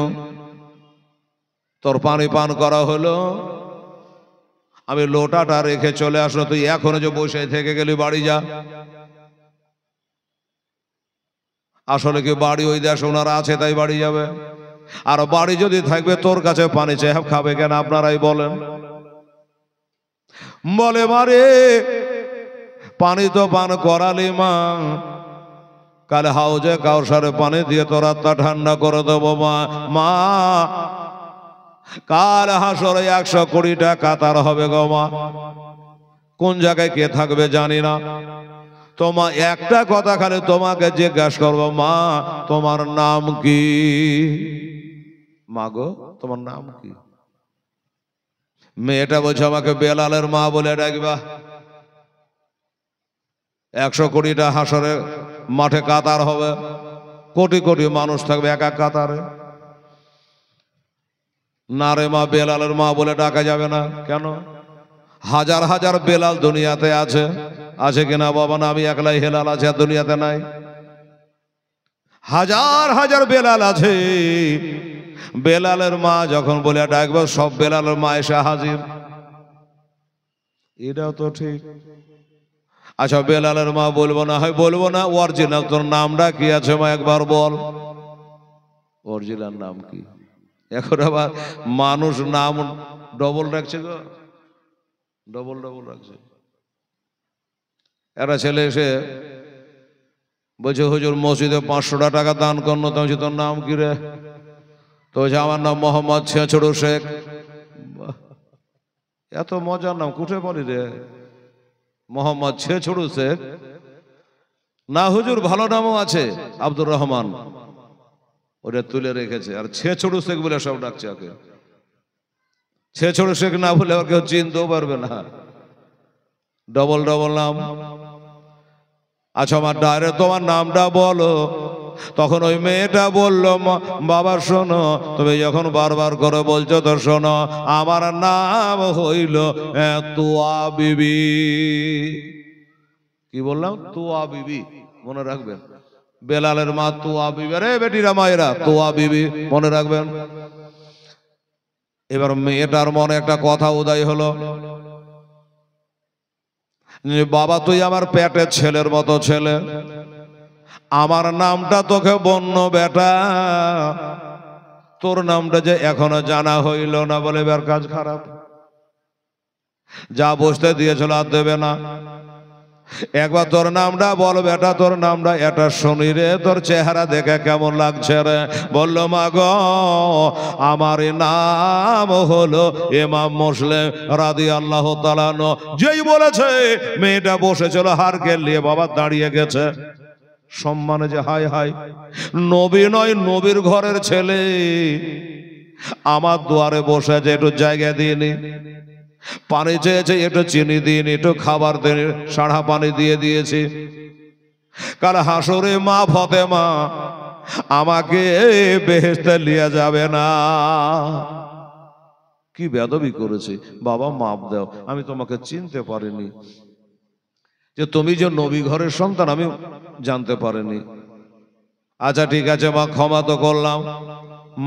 তোর পানি পান করা হলো, আমি লোটাটা রেখে চলে আসলো, তুই এখনো যে বসে থেকে গেলি, বাড়ি যা। আসলে কি বাড়ি ওই দেশ ওনারা আছে তাই বাড়ি যাবে? আর বাড়ি যদি থাকবে তোর কাছে পানি চেয়ে খাবে কেন? আপনারাই বলেন। বলে, মারে পানি তো পান করালি মা, কাল হাউজে কাউসারে পানি দিয়ে তোর আত্মা ঠান্ডা করে দেবো মা। মা কাল হাসরে 120টা কাতার হবে গো মা, কোন জায়গায় কে থাকবে জানি না। তোমার একটা কথা খালি তোমাকে জিজ্ঞাসা করবো, মা তোমার নাম কি? মা গো তোমার নাম কি? মেয়েটা বলছে, আমাকে বেলালের মা বলে ডাকবা। 100 কোটিটা হাসরে মাঠে কাতার হবে, কোটি কোটি মানুষ থাকবে এক এক কাতারে। না রে মা, বেলালের মা বলে ডাকা যাবে না কেন? হাজার হাজার বেলাল দুনিয়াতে আছে, আছে কিনা বাবা? না, আমি একলাই হেলাল আছে আর দুনিয়াতে নাই। হাজার হাজার বেলাল আছে। বেলালের মা যখন বলে ডাকবে, সব বেলালের মা এসে হাজির। এটাও তো ঠিক। আচ্ছা, বেলালের মা বলবো না, হয় বলবো না। অরিজিনাল তোর নামটা কি আছে মা, একবার বল। অরিজিনাল নাম কি? এখন আবার মানুষ নাম ডবল রাখছে গো, ডবল ডবল রাখছে। একটা ছেলে এসে বলছে, হুজুর মসজিদে 500 টাকা দান করলো। তো তোর নাম কি রে? তো বলছে, আমার নাম মোহাম্মদ ছেঁচড়ু শেখ। এত মজার নাম কুঠে বলি রে, মোহাম্মদ ছেঁচড়ু শেখ? না হুজুর, ভালো নামও আছে, আব্দুর রহমান। ওটা তুলে রেখেছে, আর ছেঁচড়ু শেখ বলে সব ডাকছে ওকে। ছেঁচড়ু শেখ না বলে আর কেউ চিনতেও পারবে না, ডবল ডবল নাম। আচ্ছা আমার ডাইরেক্ট তোমার নামটা বলো। তখন ওই মেয়েটা বলল, বাবা শোনো, তুমি যখন বারবার করে বলছো তো শোনো, আমার নাম হইল তুয়া বিবি। কি বললাম? তুয়া বিবি, মনে রাখবেন। বেলালের মা তুয়া বিবি। রে বেটিরা মায়েরা, তুয়া বিবি মনে রাখবেন। এবার মেয়েটার মনে একটা কথা উদয় হলো, বাবা তুই আমার পেটের ছেলের মতো ছেলে, আমার নামটা তোকে বন্য বেটা, তোর নামটা যে এখনো জানা হইল না বলে এবার কাজ খারাপ। যা বসতে দিয়েছিল আর দেবে না। একবার তোর নামটা বল বেটা, তোর নামটা এটা শুনি রে, তোর চেহারা দেখে কেমন লাগছে রে। বলল, মা গো, আমার নাম হলো ইমাম মুসলিম রাদিয়াল্লাহু তাআলা আনহু। যেই বলেছে, মেয়েটা বসেছিল হারকেল নিয়ে, বাবা দাঁড়িয়ে গেছে সম্মানে, যে হাই হাই, নবী নয়, নবীর ঘরের ছেলে আমার দুয়ারে বসেছে, একটু জায়গা দিইনি। পানি চেয়েছে, একটু চিনি দিইনি, একটু খাবার দিইনি, সাড়া পানি দিয়ে দিয়েছি। কাল হাসরে মা ফাতেমা আমাকে বেহেশতে নিয়ে যাবে না। কি বেয়াদবি করেছি, বাবা মাপ দাও, আমি তোমাকে চিনতে পারিনি, যে তুমি যে নবী ঘরের সন্তান আমি জানতে পারিনি। আচ্ছা ঠিক আছে মা, ক্ষমা তো করলাম।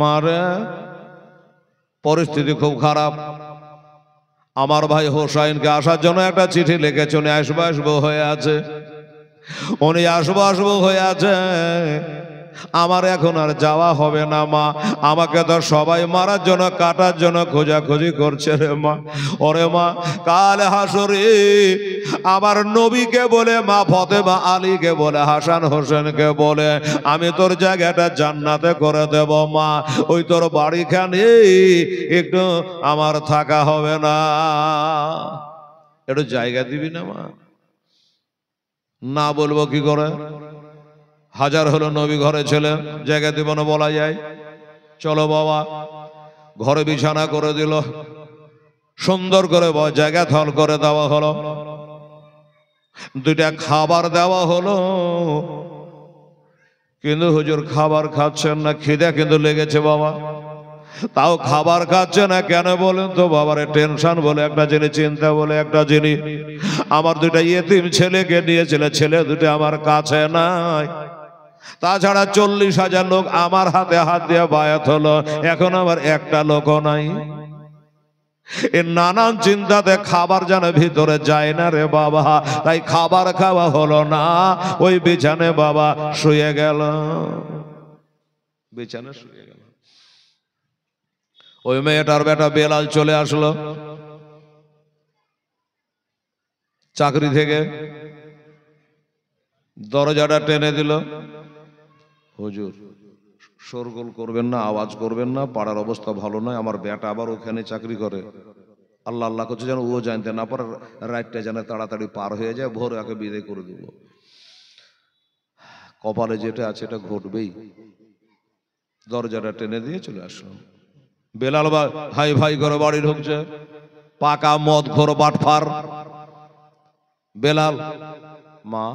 মারে পরিস্থিতি খুব খারাপ, আমার ভাই হোসাইনকে আসার জন্য একটা চিঠি লিখেছে, উনি আসবো আসবো হয়ে আছে, উনি আসবো আসবো হয়ে আছে। আমার এখন আর যাওয়া হবে না মা, আমাকে তো সবাই মারার জন্য, কাটার জন্য খোঁজাখুঁজি করছে রে মা। ওরে মা, কাল হাসরে আমার নবীকে বলে, মা ফাতেমা আলীকে বলে, হাসান হোসেনকে বলে, আমি তোর জায়গাটা জান্নাতে করে দেব মা। ওই তোর বাড়িখানে একটু আমার থাকা হবে না, একটু জায়গা দিবি না মা? না বলবো কি করে? হাজার হলো নবী ঘরে ছেলে, জায়গা দিব না বলা যায়? চলো বাবা, ঘরে বিছানা করে দিল, সুন্দর করে জায়গা থল করে দেওয়া হলো, দুইটা খাবার দেওয়া হলো। কিন্তু হুজুর খাবার খাচ্ছেন না, খিদে কিন্তু লেগেছে বাবা, তাও খাবার খাচ্ছে না কেন বলেন তো? বাবারে টেনশন বলে একটা জিনিস, চিন্তা বলে একটা জিনিস। আমার দুইটা ইয়েতিম ছেলেকে নিয়েছিল, ছেলে দুটো আমার কাছে নাই। তাছাড়া 40,000 লোক আমার হাতে হাত দিয়ে বায়াত হলো, এখন আমার একটা লোকও নাই। এই নানান চিন্তাতে খাবার যেন ভিতরে যায় না রে বাবা, তাই খাবার খাওয়া হলো না। ওই বিছানে বাবা শুয়ে গেল, বিছানে শুয়ে গেল। ওই মেয়েটার বেটা বেলাল চলে আসলো চাকরি থেকে, দরজাটা টেনে দিল, হুজুর শোরগোল করবেন না, আওয়াজ করবেন না, পাড়ার অবস্থা ভালো নয়, আমার বেটা আবার ওখানে চাকরি করে। আল্লাহ আল্লাহ করছে যেন ও জানতে না পারে, রাতটা যেন তাড়াতাড়ি পার হয়ে যায়, ভোরে ওকে বিদায় করে দেব। কপালে যেটা আছে এটা ঘটবেই। দরজাটা টেনে দিয়ে চলে আসলাম। বেলাল ভাই ভাই করে বাড়ি ঢুকছে, পাকা মদ ঘোর বাটফার। বেলাল মা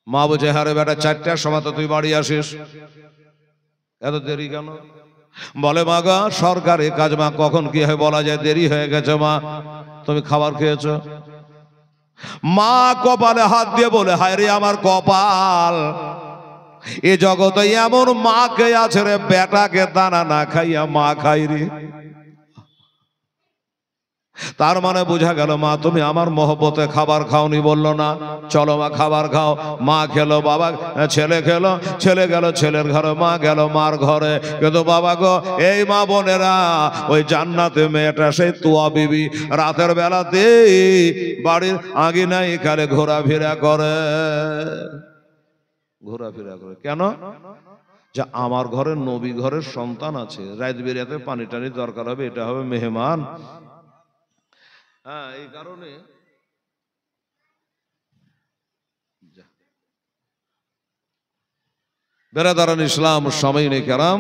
মা বলছে, হ্যাঁ রে বেটা, 4টার সময় তো তুই বাড়ি আসিস, এত দেরি কেন? বলে, মা গা, সরকারি কাজ মা, কখন কি হয় বলা যায়, দেরি হয়ে গেছে মা, তুমি খাবার খেয়েছো? মা কপালে হাত দিয়ে বলে, হায় রে আমার কপাল, এ জগতে এমন মা কে আছে রে, বেটাকে দানা না খাইয়া মা খাই রে। তার মানে বোঝা গেল, মা তুমি আমার মহব্বতে খাবার খাওনি। বললো না, চলো মা খাবার খাও। মা খেলো, বাবা ছেলে খেলো, ছেলে গেল ছেলের ঘরে, মা গেল মার ঘরে। কিন্তু বাবা গো, এই মা বোনেরা, ওই জান্নাতে মেয়েটা সেই তুয়া বিবি রাতের বেলাতে বাড়ির আঙিনায় এখানে ঘোরাফেরা করে। ঘোরাফেরা করে কেন? যে আমার ঘরে নবী ঘরের সন্তান আছে, রাত বেরিয়াতে পানি টানি দরকার হবে, এটা হবে মেহমান। হ্যাঁ, এই কারণে বেরাদারান ইসলাম সামাইনে কেরাম,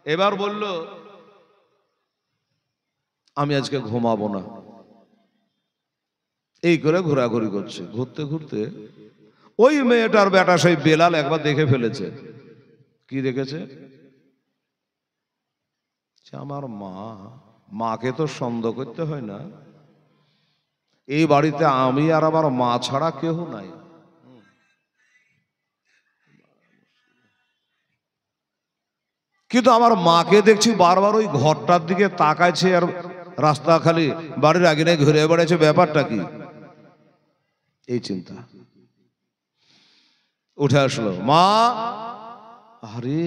এবার বলল আমি আজকে ঘুমাবো না। এই করে ঘোরাঘুরি করছে। ঘুরতে ঘুরতে ওই মেয়েটার বেটা সেই বেলাল একবার দেখে ফেলেছে। কি দেখেছে? আমার মা, মাকে তো সন্দেহ করতে হয় না, এই বাড়িতে আমি আর আমার মা ছাড়া কেউ নাই। কিন্তু আমার মাকে দেখছি বারবার ওই ঘরটার দিকে তাকাইছে, আর রাস্তা খালি বাড়ির আগে নাই ঘুরে বেড়াচ্ছে, ব্যাপারটা কি? এই চিন্তা উঠে আসলো। মা, আরে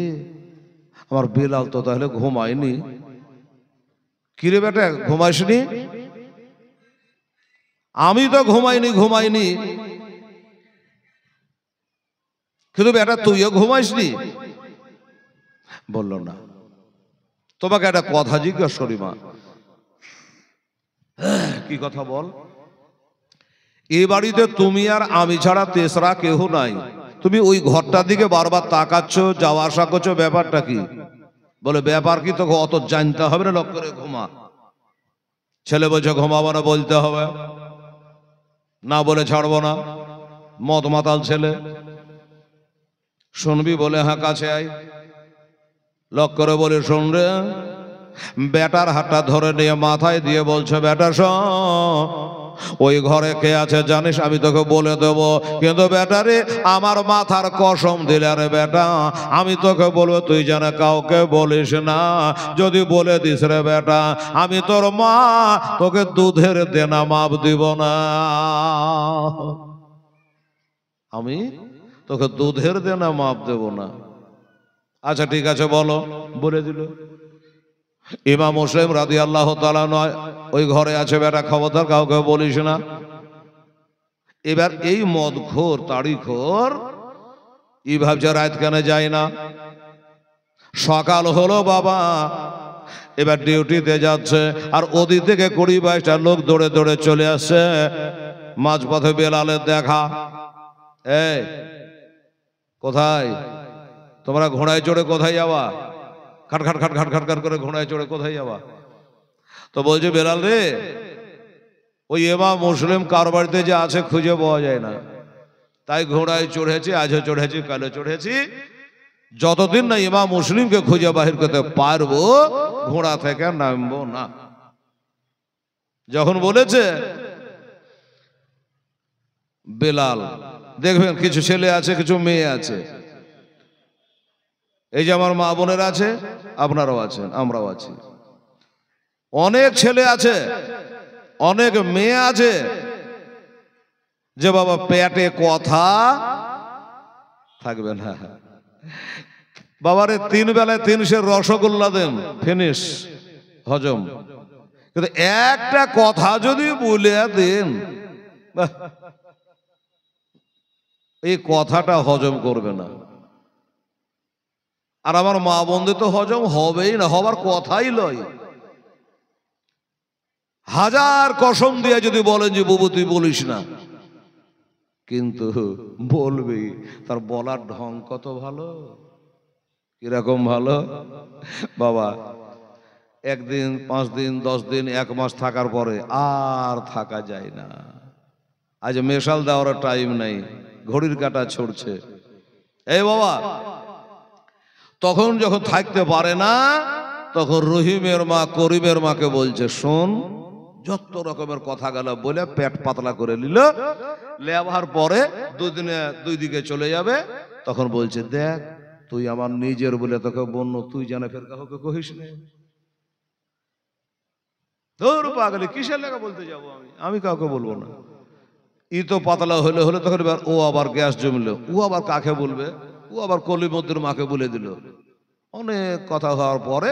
আমার বেলাল তো তাহলে ঘুমায়নি। কিরে বেটা, ঘুমাইসনি? আমি তো ঘুমাইনি। কিন্তু বেটা তুইও ঘুমাইসনি? বলল না। তোমাকে একটা কথা জিজ্ঞেস করি মা। কি কথা বল? এই বাড়িতে তুমি আর আমি ছাড়া তেসরা কেউ নাই, তুমি ওই ঘরটার দিকে বারবার তাকাচ্ছ, যাওয়া আসা করছো, ব্যাপারটা কি? বলে, ব্যাপার কি তোকে অত জানতে হবে না, লক্ষ্য করে ঘুমা। ছেলে বলছে ঘুমাবো না, বলতে হবে, না বলে ছাড়বো না। মদ মাতাল ছেলে। শুনবি? বলে হ্যাঁ, কাছে আয়। লক্ষ্য করে বলে, শোন রে। বেটার হাতটা ধরে নিয়ে মাথায় দিয়ে বলছে, বেটা শোন, ওই ঘরে কে আছে জানিস? আমি তোকে বলে দেব, কিন্তু বেটারে আমার মাথার কসম দিলে রে বেটা, আমি তোকে বলবো, তুই যেন কাউকে বলিস না। যদি বলে দিস রে বেটা, আমি তোর মা, তোকে দুধের দেনা মাপ দিব না। আমি তোকে দুধের দেনা মাপ দেব না। আচ্ছা ঠিক আছে বলো। বলে দিল। ইমাম মুসলিম রাদিয়াল্লাহু তাআলা নয়, ওই ঘরে আছে বেটা, খবরদার কাউকে বলিস না। এবার এই মদখোর তাড়িখোর ই ভাবছে রাত কেন যায় না। সকাল হলো বাবা, এবার ডিউটিতে যাচ্ছে, আর ওদিক থেকে 20-22টা লোক দৌড়ে দৌড়ে চলে আসছে। মাঝপথে বেলালের দেখা। এই কোথায় তোমরা? ঘোড়ায় চড়ে কোথায় যাওয়া? খাট খাট খাট খাট খাট খাট করে ঘোড়ায় চড়ে কোথায় যাওয়া? তো বলছে, বেলাল রে, ওই ইমাম মুসলিম কার বাড়িতে যে আছে খুঁজে পাওয়া যায় না, তাই ঘোড়ায় চড়েছি, আজও চড়েছি, কালে চড়েছি, যতদিন না ইমাম মুসলিমকে খুঁজে বাহির করতে পারবো ঘোড়া থেকে নামবো না। যখন বলেছে বেলাল, দেখবেন কিছু ছেলে আছে, কিছু মেয়ে আছে। এই যে আমার মা বোনের আছে, আপনারাও আছেন, আমরাও আছি। অনেক ছেলে আছে, অনেক মেয়ে আছে, যে বাবা পেটে কথা থাকবে না। বাবারে 3 বেলায় 300 রসগোল্লা দেন, ফিনিশ, হজম। কিন্তু একটা কথা যদি বলে দেন, এই কথাটা হজম করবে না। আর আমার মা বোনদের তো হজম হবেই না, হবার কথাই লয়। হাজার কসম দিয়ে যদি বলেন যে বুবু তুই বলিস না, কিন্তু বলবি। তার বলার ঢং কত ভালো, কিরকম ভালো বাবা। 1 দিন, 5 দিন, 10 দিন, 1 মাস থাকার পরে আর থাকা যায় না। আজ মেশাল দেওয়ার টাইম নেই, ঘড়ির কাঁটা ছড়ছে। এই বাবা, তখন যখন থাকতে পারে না, তখন রহিমের মা করিমের মাকে বলছে, শোন, যত রকমের কথা গেল বলে পেট পাতলা করে নিল। লেবার পরে দুই দিকে চলে যাবে। তখন বলছে, দেখ, তুই আমার নিজের বলে তোকে বন্য, তুই জানে ফের কাউকে কহিস না। তোর পাগলে কিসের লেখা বলতে যাবো আমি কাউকে বলবো না। ই তো পাতলা হলে হলে তখন ও আবার গ্যাস জমলো, ও আবার কাকে বলবে, ও আবার কলিমদ্দুর মাকে বলে দিল। অনেক কথা হওয়ার পরে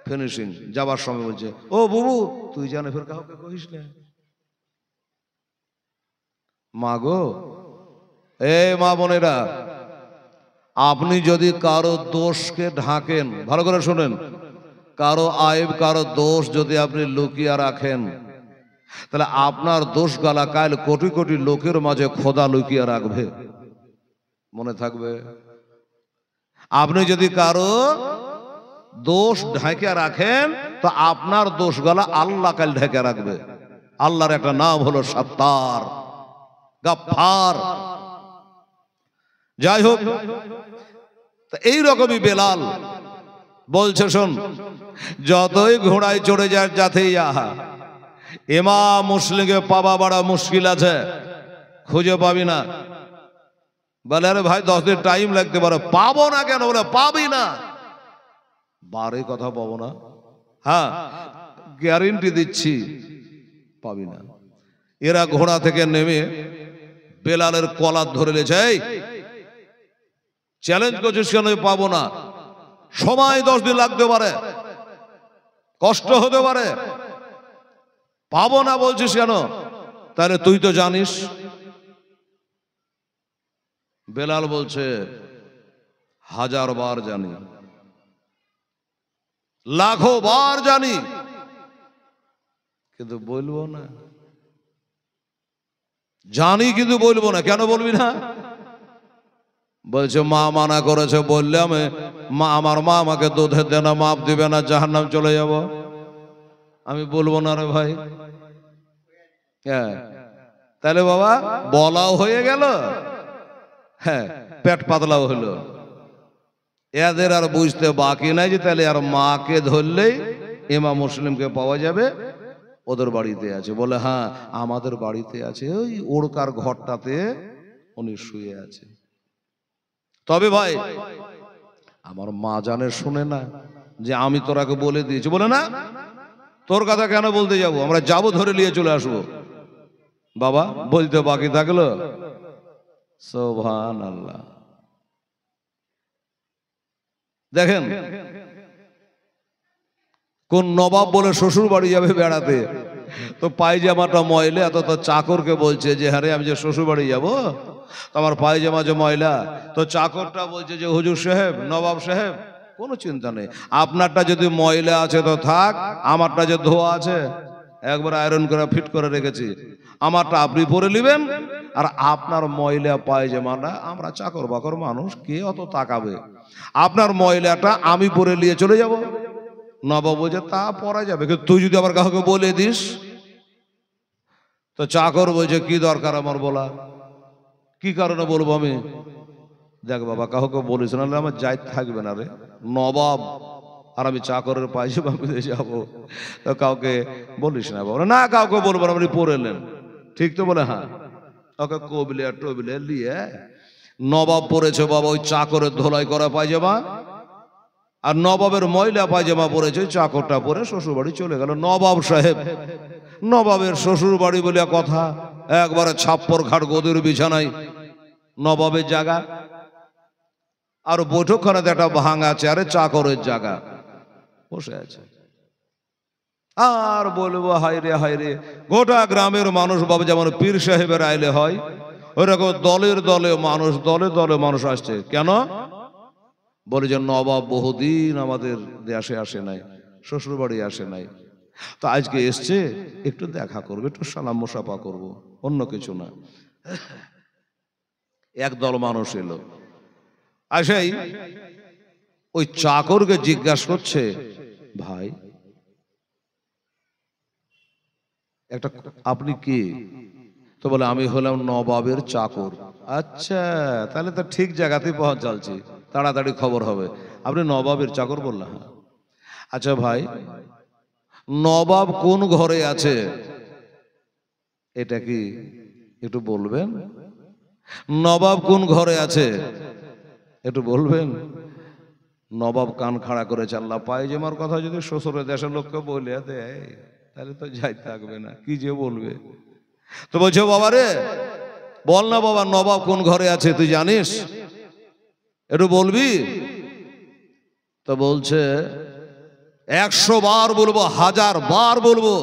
ফিনিশিং যাবার সময় বলছে, ও বুবু, তুই জানে ফের কাউকে কহিস না। মা গো, এই মা বোনেরা, আপনি যদি কারো দোষকে ঢাকেন, ভালো করে শোনেন, কারো আইব কারো দোষ যদি আপনি লুকিয়ে রাখেন, তাহলে আপনার দোষ গালা কাল কোটি কোটি লোকের মাঝে খোদা লুকিয়ে রাখবে, মনে থাকবে। আপনি যদি কারো দোষ ঢেকে রাখেন, তো আপনার দোষ গালা আল্লাহ কাল ঢেকে রাখবে। আল্লাহর একটা নাম হলো সত্তার, গাফফার। যাই হোক, এইরকমই বেলাল বলছে, শোন, যতই ঘোড়ায় চড়ে যায় যাতেই আহা, ইমাম মুসলিমকে পাওয়া বড় মুশকিল আছে, খুঁজে পাবি না। বলে, আরে ভাই, 10 দিন টাইম লাগতে পারে। পাবো না কেন? বলে, পাবি না। বারে কথা পাবো না? হ্যাঁ, গ্যারেন্টি দিচ্ছি, পাবি না। এরা ঘোড়া থেকে নেমে বেলালের কলার ধরে লেছে, এই চ্যালেঞ্জ করছিস কেন? পাবো না, সময় 10 দিন লাগতে পারে, কষ্ট হতে পারে, পাবো না বলছিস কেন? তাহলে তুই তো জানিস। বেলাল বলছে, 1000 বার জানি, লাখো বার জানি, কিন্তু বলবো না। জানি কিন্তু বলবো না। কেন বলবি না? বলছে, মা মানা করেছে, বললে আমার মা আমাকে দুধের দেনা মাপ দিবে না, জাহান্নাম চলে যাব। আমি বলবো না রে ভাই। হ্যাঁ, তাহলে বাবা বলাও হয়ে গেল, হ্যাঁ, পেট পাতলাও হলো। এদের আর বুঝতে বাকি নাই যে তাহলে আর মাকে ধরলেই ইমাম মুসলিমকে পাওয়া যাবে, ওদের বাড়িতে আছে। বলে, হ্যাঁ, আমাদের বাড়িতে আছে, ওই ওরকার ঘরটাতে উনি শুয়ে আছে। তবে ভাই, আমার মা জানে, শুনে না যে আমি তোরাকে বলে দিয়েছি। বলে, না, তোর কথা কেন বলতে যাব, আমরা যাবো, ধরে নিয়ে চলে আসবো। বাবা, বলতে বাকি থাকলো। সুবহানাল্লাহ। দেখেন, কোন নবাব বলে শ্বশুর বাড়ি যাবে বেড়াতে, তো পায়জামাটা ময়লা, এত তো চাকরকে বলছে যে, হ্যাঁ রে, আমি যে শ্বশুর বাড়ি যাবো, আমার পায়জামা যে ময়লা, তো চাকরটা বলছে যে, হুজুর সাহেব, নবাব সাহেব, কোনো চিন্তা নেই, আপনারটা যদি ময়লা আছে তো থাক, আমারটা যে ধোয়া আছে একবার আয়রন করে ফিট করে রেখেছি, আমারটা আপনি পরে নেবেন, আর আপনার ময়লা পায়জামাটা, আমরা চাকর বাকর মানুষ, কে অত তাকাবে, আপনার ময়লাটা আমি পরে নিয়ে চলে যাব। নবাব বলছে, তা পরা যাবে, কিন্তু তুই যদি আবার কাউকে বলে দিস। তো চাকর বলছে, কি দরকার আমার বলা, কি কারণে বলবো আমি? দেখ বাবা, কাউকে বলিস না, আমার যাই থাকবে না রে। নবাব আর আমি চাকরের পায়জামা পেতে যাবো, তো কাউকে বলিস না বাবা। না, কাউকে বলবো না, আপনি পরে নেন। ঠিক তো? বলে, হ্যাঁ। ওকে কবিলে টবিলে নিয়ে নবাব পরেছে বাবা ওই চাকরের ধোলাই করা পায়জামা, আর নবাবের ময়লা পায়জামা পরেছে, চাকরটা পরে শ্বশুর বাড়ি চলে গেল। নবাব সাহেব, নবাবের শ্বশুর বাড়ি বলে কথা, একবারে ছাপ্পর ঘাট গদির বিছানায় নবাবের জায়গা, আর বৈঠকখানাতে একটা ভাঙা চেয়ারে চাকরের জায়গা বসে আছে। আর বলবো, হায়রে হায়রে, গোটা গ্রামের মানুষ বাবা যেমন পীর সাহেবের আইলে হয়, ওইরকম দলের দলে মানুষ, দলে দলে মানুষ আসছে। কেন? বলে যে, নবাব বহুদিন আমাদের দেশে আসে নাই, শ্বশুর বাড়ি আসে নাই, তো আজকে এসছে, একটু দেখা করবে, একটু সালাম মুসাফা করবো, অন্য কিছু না। একদল মানুষ এলো, আসাই ওই চাকরকে জিজ্ঞাসা করছে, ভাই, একটা আপনি কে? তো বলে আমি হলাম নবাবের চাকর। আচ্ছা, তাহলে তো ঠিক জায়গাতেই পৌঁছাচ্ছি, তাড়াতাড়ি খবর হবে। আপনি নবাবের চাকর? বললেন হ্যাঁ। আচ্ছা ভাই, নবাব কোন ঘরে আছে এটা কি একটু বলবেন? নবাব কোন ঘরে আছে একটু বলবেন? নবাব কান খাড়া করে চাল্লা, পায়জামার কথা যদি শ্বশুরের দেশের লোককে বলে দেয় তাহলে তো যাই থাকবে না, কি যে বলবে। তো বলছে বাবা রে, বল না বাবা, নবাব কোন ঘরে আছে তুই জানিস, একটু বলবি? তো বলছে 100 বার বলবো, 1000 বার বলবো,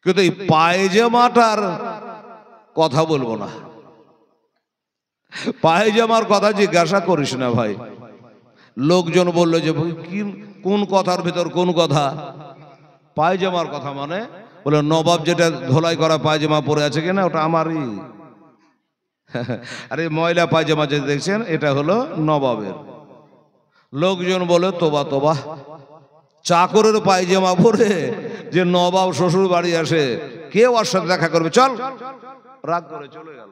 কিন্তু এই পায়জামাটার কথা বলবো না। পায়জামার কথা জিজ্ঞাসা করিস না ভাই। লোকজন বললো যে কোন কথার ভিতর কোন কথা? পায়জামার কথা মানে বলে নবাব যেটা ধোলাই করা পায়জামা পরে আছে কিনা ওটা আমারই। আরে ময়লা পায়জামা যেটা দেখছেন এটা হলো নবাবের। লোকজন বলে তোবা তোবা, চাকরের পায়জামা পরে যে নবাব শ্বশুর বাড়ি আসে, কে ওর সাথে দেখা করবে, চল। রাগ করে চলে গেল।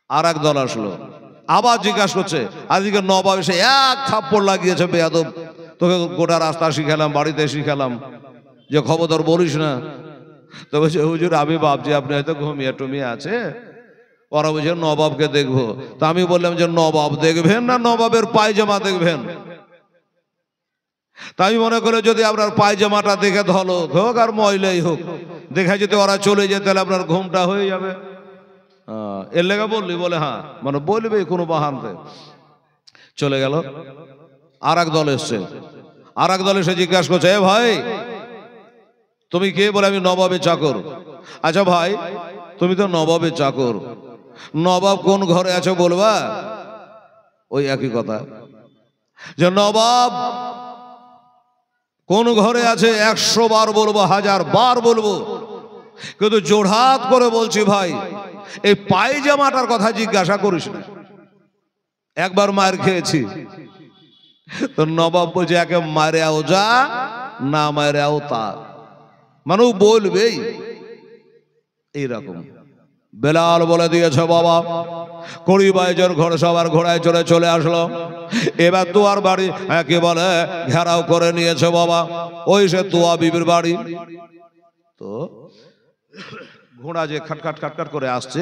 আর এক দল আসলো, আবার জিজ্ঞাসা করছে। আজকে নবাব এসে এক থাপ্পড় লাগিয়েছে, বেয়াদব, তোকে গোটা রাস্তা শিখালাম, বাড়িতে শিখালাম যে খবরদার বলিস না। তো বলছে হুজুর আমি ভাবছি আপনি হয়তো ঘুমিয়ে টুমিয়ে আছে। ওরা বলছে নবাবকে দেখবো। তা আমি বললাম যে নবাব দেখবেন না নবাবের পায়জামা দেখবেন? তা আমি মনে করে যদি আপনার পায়জামাটা দেখে ধলো হোক আর ময়লাই হোক, দেখা যদি ওরা চলে যেত তাহলে আপনার ঘুমটা হয়ে যাবে। এর লেগে বললি? বলে হ্যাঁ, মানে বলবে কোনো বাহানতে। চলে গেল। আর এক দল এসছে। আর এক দল এসে জিজ্ঞাসা করছে, এ ভাই তুমি কে? বলে আমি নবাবের চাকর। আচ্ছা ভাই, তুমি তো নবাবের চাকর, নবাব কোন ঘরে আছো বলবা? ওই একই কথা, যে নবাব কোন ঘরে আছে 100 বার বলবো, 1000 বার বলবো, কিন্তু জোড়হাত করে বলছি ভাই, এই পায়জামাটার কথা জিজ্ঞাসা করিস না। একবার মার খেয়েছি। তো নবাব বলছে একে মারেও যা, না মারেও তা, মানে বলবেই এইরকম। বেলাল বলে দিয়েছে বাবা, 20-22 জন ঘোড়া সবার ঘোড়ায় চড়ে চলে আসলো। এবার তুয়ার বাড়ি কি বলে ঘেরাও করে নিয়েছে বাবা, ওই সে তুয়া বিবির বাড়ি। তো ঘোড়া যে খাটখাট খাটখাট করে আসছে,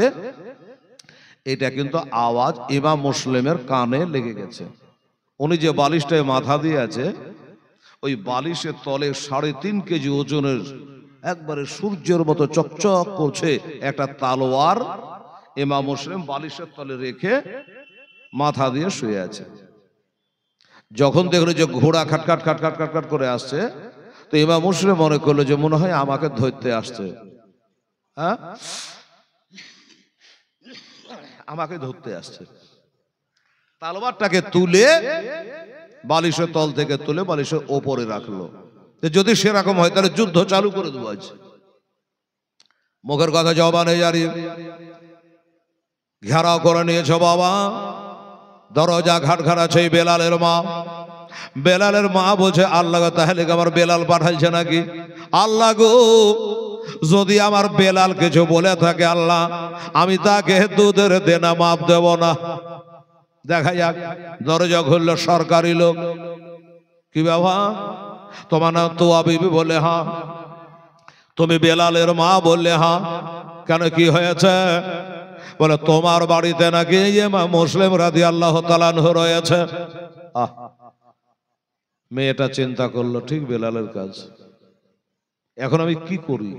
এটা কিন্তু আওয়াজ ইমাম মুসলিমের কানে লেগে গেছে। উনি যে বালিশটায় মাথা দিয়ে আছে, ওই বালিশের তলে 3.5 কেজি ওজনের একবারে সূর্যের মতো চকচক করছে একটা তালোয়ার ইমাম মুসলিম বালিশের তলে রেখে মাথা দিয়ে শুয়ে আছে। যখন দেখলো যে ঘোড়া খাটখাট খাটখাট খাটখাট করে আসছে, তো ইমাম মুসলিম মনে করলো যে মনে হয় আমাকে ধরতে আসছে, হ্যাঁ আমাকে ধরতে আসছে। তালোয়ারটাকে তুলে বালিশের তল থেকে তুলে বালিশের ওপরে রাখলো, যদি সেরকম হয় তাহলে যুদ্ধ চালু করে দেবো আজ। মুখের কথা জবানে জারি, ঘেরাও করে নিয়েছে বাবা। দরজা ঘাটঘাট আছে বেলালের মা। বেলালের মা বলছে আল্লাহ গো, তাহলে আমার বেলাল পাঠাইছে নাকি? আল্লাহ গো, যদি আমার বেলাল কিছু বলে থাকে আল্লাহ, আমি তাকে দুধের দেনা মাপ দেব না। দেখা যাক। দরজা খুললো সরকারি লোক। কি বাবা তোমার নাম তুয়া বিবি? বলে হ্যাঁ। তুমি বেলালের মা? বললে হ্যাঁ। কেন কি হয়েছে? বলে তোমার বাড়িতে নাকি ইমাম মুসলিম রাদিয়াল্লাহু তাআলা আনহু রয়েছে। মেয়েটা চিন্তা করলো ঠিক বেলালের কাজ। এখন আমি কি করি?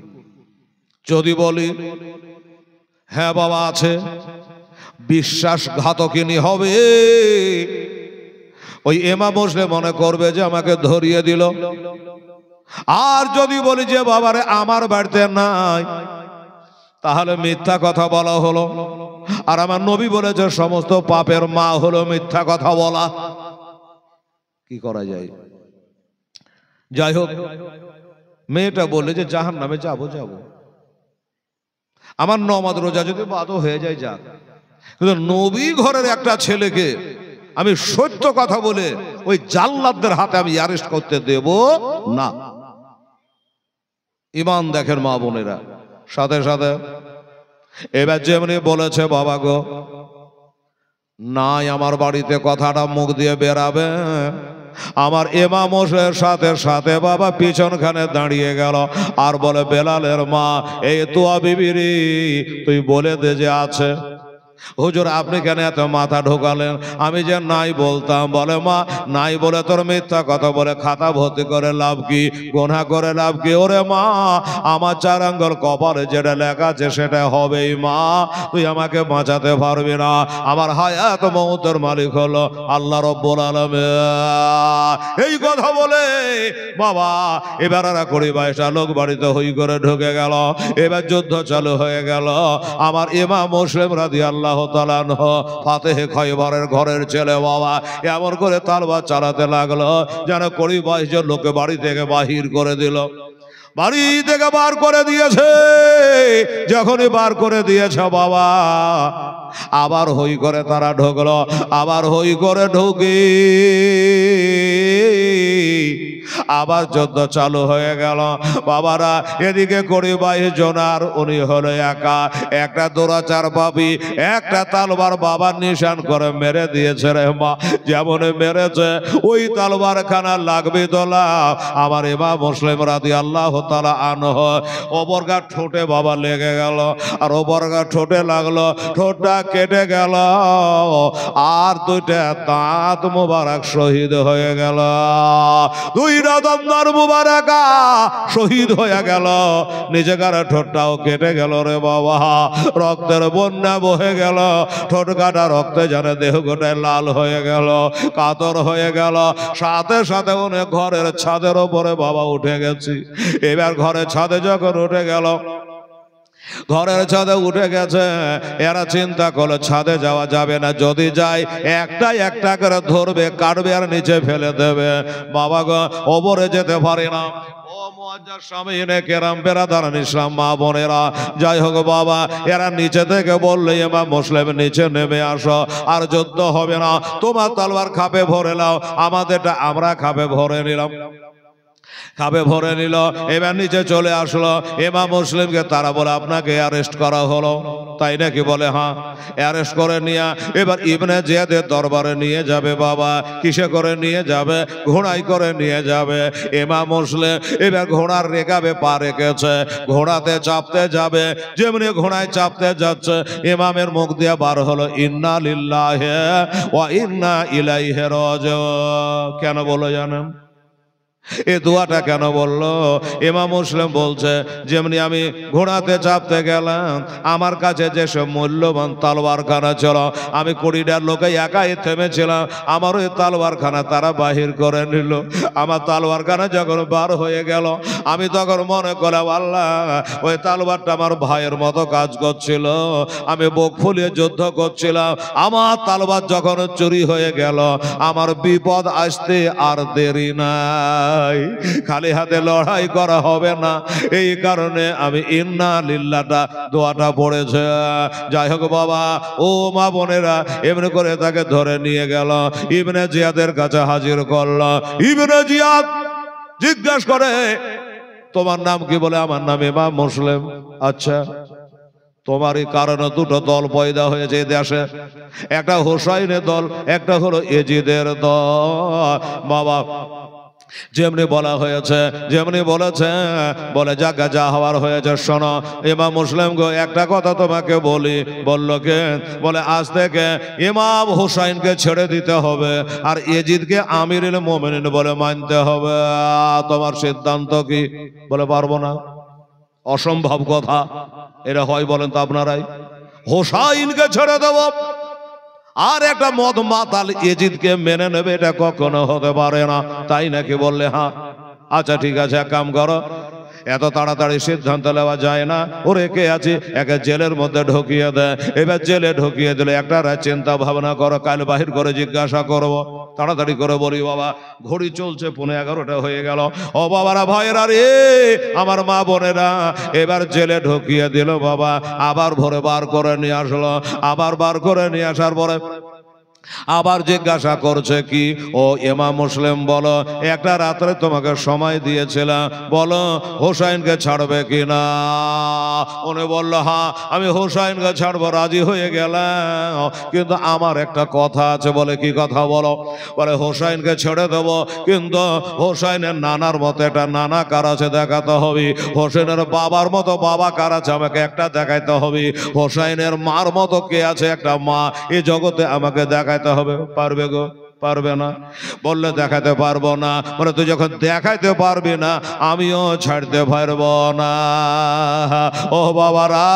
যদি বলি হ্যাঁ বাবা আছে, বিশ্বাসঘাতকিনী হবে। ওই ইমাম মুসলিম মনে করবে যে আমাকে ধরিয়ে দিল। আর যদি বলি যে বাবারে আমার বাড়িতে নাই, তাহলে মিথ্যা কথা বলা হলো। আর আমার নবী বলেছে সমস্ত পাপের মা হলো মিথ্যা কথা বলা। কি করা যায়? যাই হোক, মেয়েটা বললে যে জাহান্নামে যাবো যাবো, আমার নমাজ রোজা যদি বাদও হয়ে যায় যাক, কিন্তু নবী ঘরের একটা ছেলেকে আমি সত্য কথা বলে ওই জাল্লাদদের হাতে আমি অ্যারেস্ট করতে দেব না। ইমান দেখেন মা বোনেরা, সাথে সাথে এবার যেমনি বলেছে বাবা গো নাই আমার বাড়িতে কথাটা মুখ দিয়ে বেরাবে, আমার ইমাম হোসেনের সাথে সাথে বাবা পিছনখানে দাঁড়িয়ে গেল আর বলে বেলালের মা এই তুয়া বিবিরি তুই বলে দে যে আছে। হুজুর আপনি কেন এত মাথা ঢোকালেন? আমি যে নাই বলতাম। বলে মা নাই বলে তোর মিথ্যা কথা বলে খাতা ভর্তি করে লাভ কি, গোনা করে লাভ কি? ওরে মা আমার 4 আঙ্গুল কপালে যেটা লেখা আছে সেটা হবেই মা, তুই আমাকে বাঁচাতে পারবি না। আমার হায়াত মউতের মালিক হলো আল্লাহ রব্বুল আলামিন। এই কথা বলে বাবা এবার আর 20-22টা লোক বাড়িতে হই করে ঢুকে গেল। এবার যুদ্ধ চালু হয়ে গেল। আমার ইমাম মুসলিম রাদিয়াল্লাহু তাআলা আনহু ফাতেহে খয়বরের ঘরের ছেলে বাবা এমন করে তলবার চালাতে লাগলো যেন 20-22 জন লোককে বাড়ি থেকে বাহির করে দিল। বাড়ি থেকে বার করে দিয়েছে। যখনই বার করে দিয়েছে বাবা আবার হই করে তারা ঢুকলো। আবার হই করে ঢুকি আবার যুদ্ধ চালু হয়ে গেল। বাবারা এদিকে 20-22 জন আর উনি হলো একা। একটা দোরাচার পাবি একটা তালবার বাবার নিশান করে মেরে দিয়েছে রে মা। যেমন মেরেছে ওই তালবার খানা লাগবে তোলা আমার ইমাম মুসলিম রাদিয়াল্লাহু তাআলা আনহু ওপরকার ঠোঁটে বাবা লেগে গেল আর ওপরকার ঠোঁটে লাগলো, ঠোঁটটা কেটে গেল আর 2টা দাঁত মোবারক শহীদ হয়ে গেল। 2টা দন্দার মুবারাকা শহীদ হয়ে গেল। নিজেকার ঠোঁটটাও কেটে গেল রে বাবা। রক্তের বন্যা বহে গেল। ঠোঁট কাটা রক্তে যেন দেহ গোটায় লাল হয়ে গেল, কাতর হয়ে গেল। সাথে সাথে অনেক ঘরের ছাদের ওপরে বাবা উঠে গেছি। এবার ঘরের ছাদে যখন উঠে গেল, ঘরের ছাদে উঠে গেছে, এরা চিন্তা করলো ছাদে যাওয়া যাবে না, যদি যাই একটা একটা করে ধরবে কাটবে আর নিচে ফেলে দেবে। বাবা গো ওপরে যেতে পারি না। ও মুআজ্জাজ সামিনে কেরাম বেরাদারান ইসলাম মা বোনেরা, যাই হোক বাবা এরা নিচে থেকে বললে ইমাম মুসলিম নিচে নেমে আসো, আর যুদ্ধ হবে না, তোমার তলোয়ার খাপে ভরে নাও, আমাদেরটা আমরা খাপে ভরে নিলাম। খাবে ভরে নিল। এবার নিচে চলে আসলো। ইমাম মুসলিমকে তারা বলে আপনাকে অ্যারেস্ট করা হলো। তাই নাকি? বলে হ্যাঁ। অ্যারেস্ট করে নিয়ে এবার ইবনে জিয়াদের দরবারে নিয়ে যাবে বাবা। কিসে করে নিয়ে যাবে? ঘোড়ায় করে নিয়ে যাবে। ইমাম মুসলিম এবার ঘোড়ার রেখাবে পা রেখেছে, ঘোড়াতে চাপতে যাবে। যেমনি ঘোড়ায় চাপতে যাচ্ছে ইমামের মুখ দিয়ে বার হলো ইন্না লিল্লাহি ওয়া ইন্না ইলাইহি রাজিউন। কেন বলো জানেন? এই দোয়াটা কেন বললো? ইমাম মুসলিম বলছে যেমনি আমি ঘোড়াতে চাপতে গেলাম আমার কাছে যেসব মূল্যবান তলোয়ারখানা ছিল, আমি 20টার লোকে একাই থেমেছিলাম, আমার ওই তলোয়ারখানা তারা বাহির করে নিল। আমার তলোয়ারখানা যখন বার হয়ে গেল আমি তখন মনে করলাম আল্লাহ ওই তলোয়ারটা আমার ভাইয়ের মতো কাজ করছিল, আমি বুক ফুলিয়ে যুদ্ধ করছিলাম, আমার তলোয়ার যখন চুরি হয়ে গেল আমার বিপদ আসতে আর দেরি না, খালি হাতে লড়াই করা হবে না। এই কারণে আমি ইন্না লিল্লাহটা দোয়াটা পড়েছে। যাই হোক বাবা ও মা বোনেরা এমনি করে তাকে ধরে নিয়ে গেল, ইবনে জিয়াদের কাছে হাজির করল। ইবনে জিয়াদ জিজ্ঞাসা করে তোমার নাম কি? বলে আমার নাম ইমাম মুসলিম। আচ্ছা তোমারই কারণে 2টো দল পয়দা হয়েছে দেশে, একটা হোসাইনের দল একটা হলো এজিদের দল। বাবা যেমনি বলা হয়েছে যেমনি বলেছে, বলে জায়গা যা হওয়ার হয়েছে শোনো। ইমাম মুসলিম গো একটা কথা তোমাকে বলি। বলল কে? বলে আজ থেকে ইমাম হুসাইনকে ছেড়ে দিতে হবে আর এজিদকে আমিরুল মুমিনিন বলে মানতে হবে। তোমার সিদ্ধান্ত কি? বলে পারবো না, অসম্ভব কথা। এটা হয় বলেন তো আপনারাই? হুসাইনকে ছেড়ে দেব আর একটা মদ মাতাল এজিদকে মেনে নেবে, এটা কখনো হতে পারে না। তাই নাকি? বললে হ্যাঁ। আচ্ছা ঠিক আছে, এক কাম করো, এত তাড়াতাড়ি সিদ্ধান্ত নেওয়া যায় না, ও রেখে আছি একে জেলের মধ্যে ঢুকিয়ে দেয়। এবার জেলে ঢুকিয়ে দিলে একটা রাত চিন্তা ভাবনা করো, কাল বাহির করে জিজ্ঞাসা করবো। তাড়াতাড়ি করে বলি বাবা ঘড়ি চলছে 11:15 হয়ে গেল। ও বাবারা ভাইয়েরা রে আমার মা বোনেরা, এবার জেলে ঢুকিয়ে দিল বাবা। আবার ভোরে বার করে নিয়ে আসলো, আবার বার করে নিয়ে আসার পরে আবার জিজ্ঞাসা করছে কি, ও ইমাম মুসলিম বলো, একটা রাত্রে তোমাকে সময় দিয়েছিলাম, বলো হোসাইনকে ছাড়বে কিনা? উনি বলল, হ্যাঁ আমি হোসাইনকে ছাড়বো, রাজি হয়ে গেলাম, কিন্তু আমার একটা কথা আছে। বলে কি কথা? বলো। বলে হোসাইনকে ছেড়ে দেবো, কিন্তু হোসাইনের নানার মতো একটা নানা কার আছে দেখাতে হবে, হোসেনের বাবার মতো বাবা কার আছে আমাকে একটা দেখাইতে হবে, হোসাইনের মার মতো কে আছে একটা মা এই জগতে আমাকে দেখাইতে হবে। পারবে গো? পারবে না। বললে দেখাতে পারবো না। বলে তুই যখন দেখাইতে পারবি না, আমিও ছাড়তে পারবো না। ও বাবারা,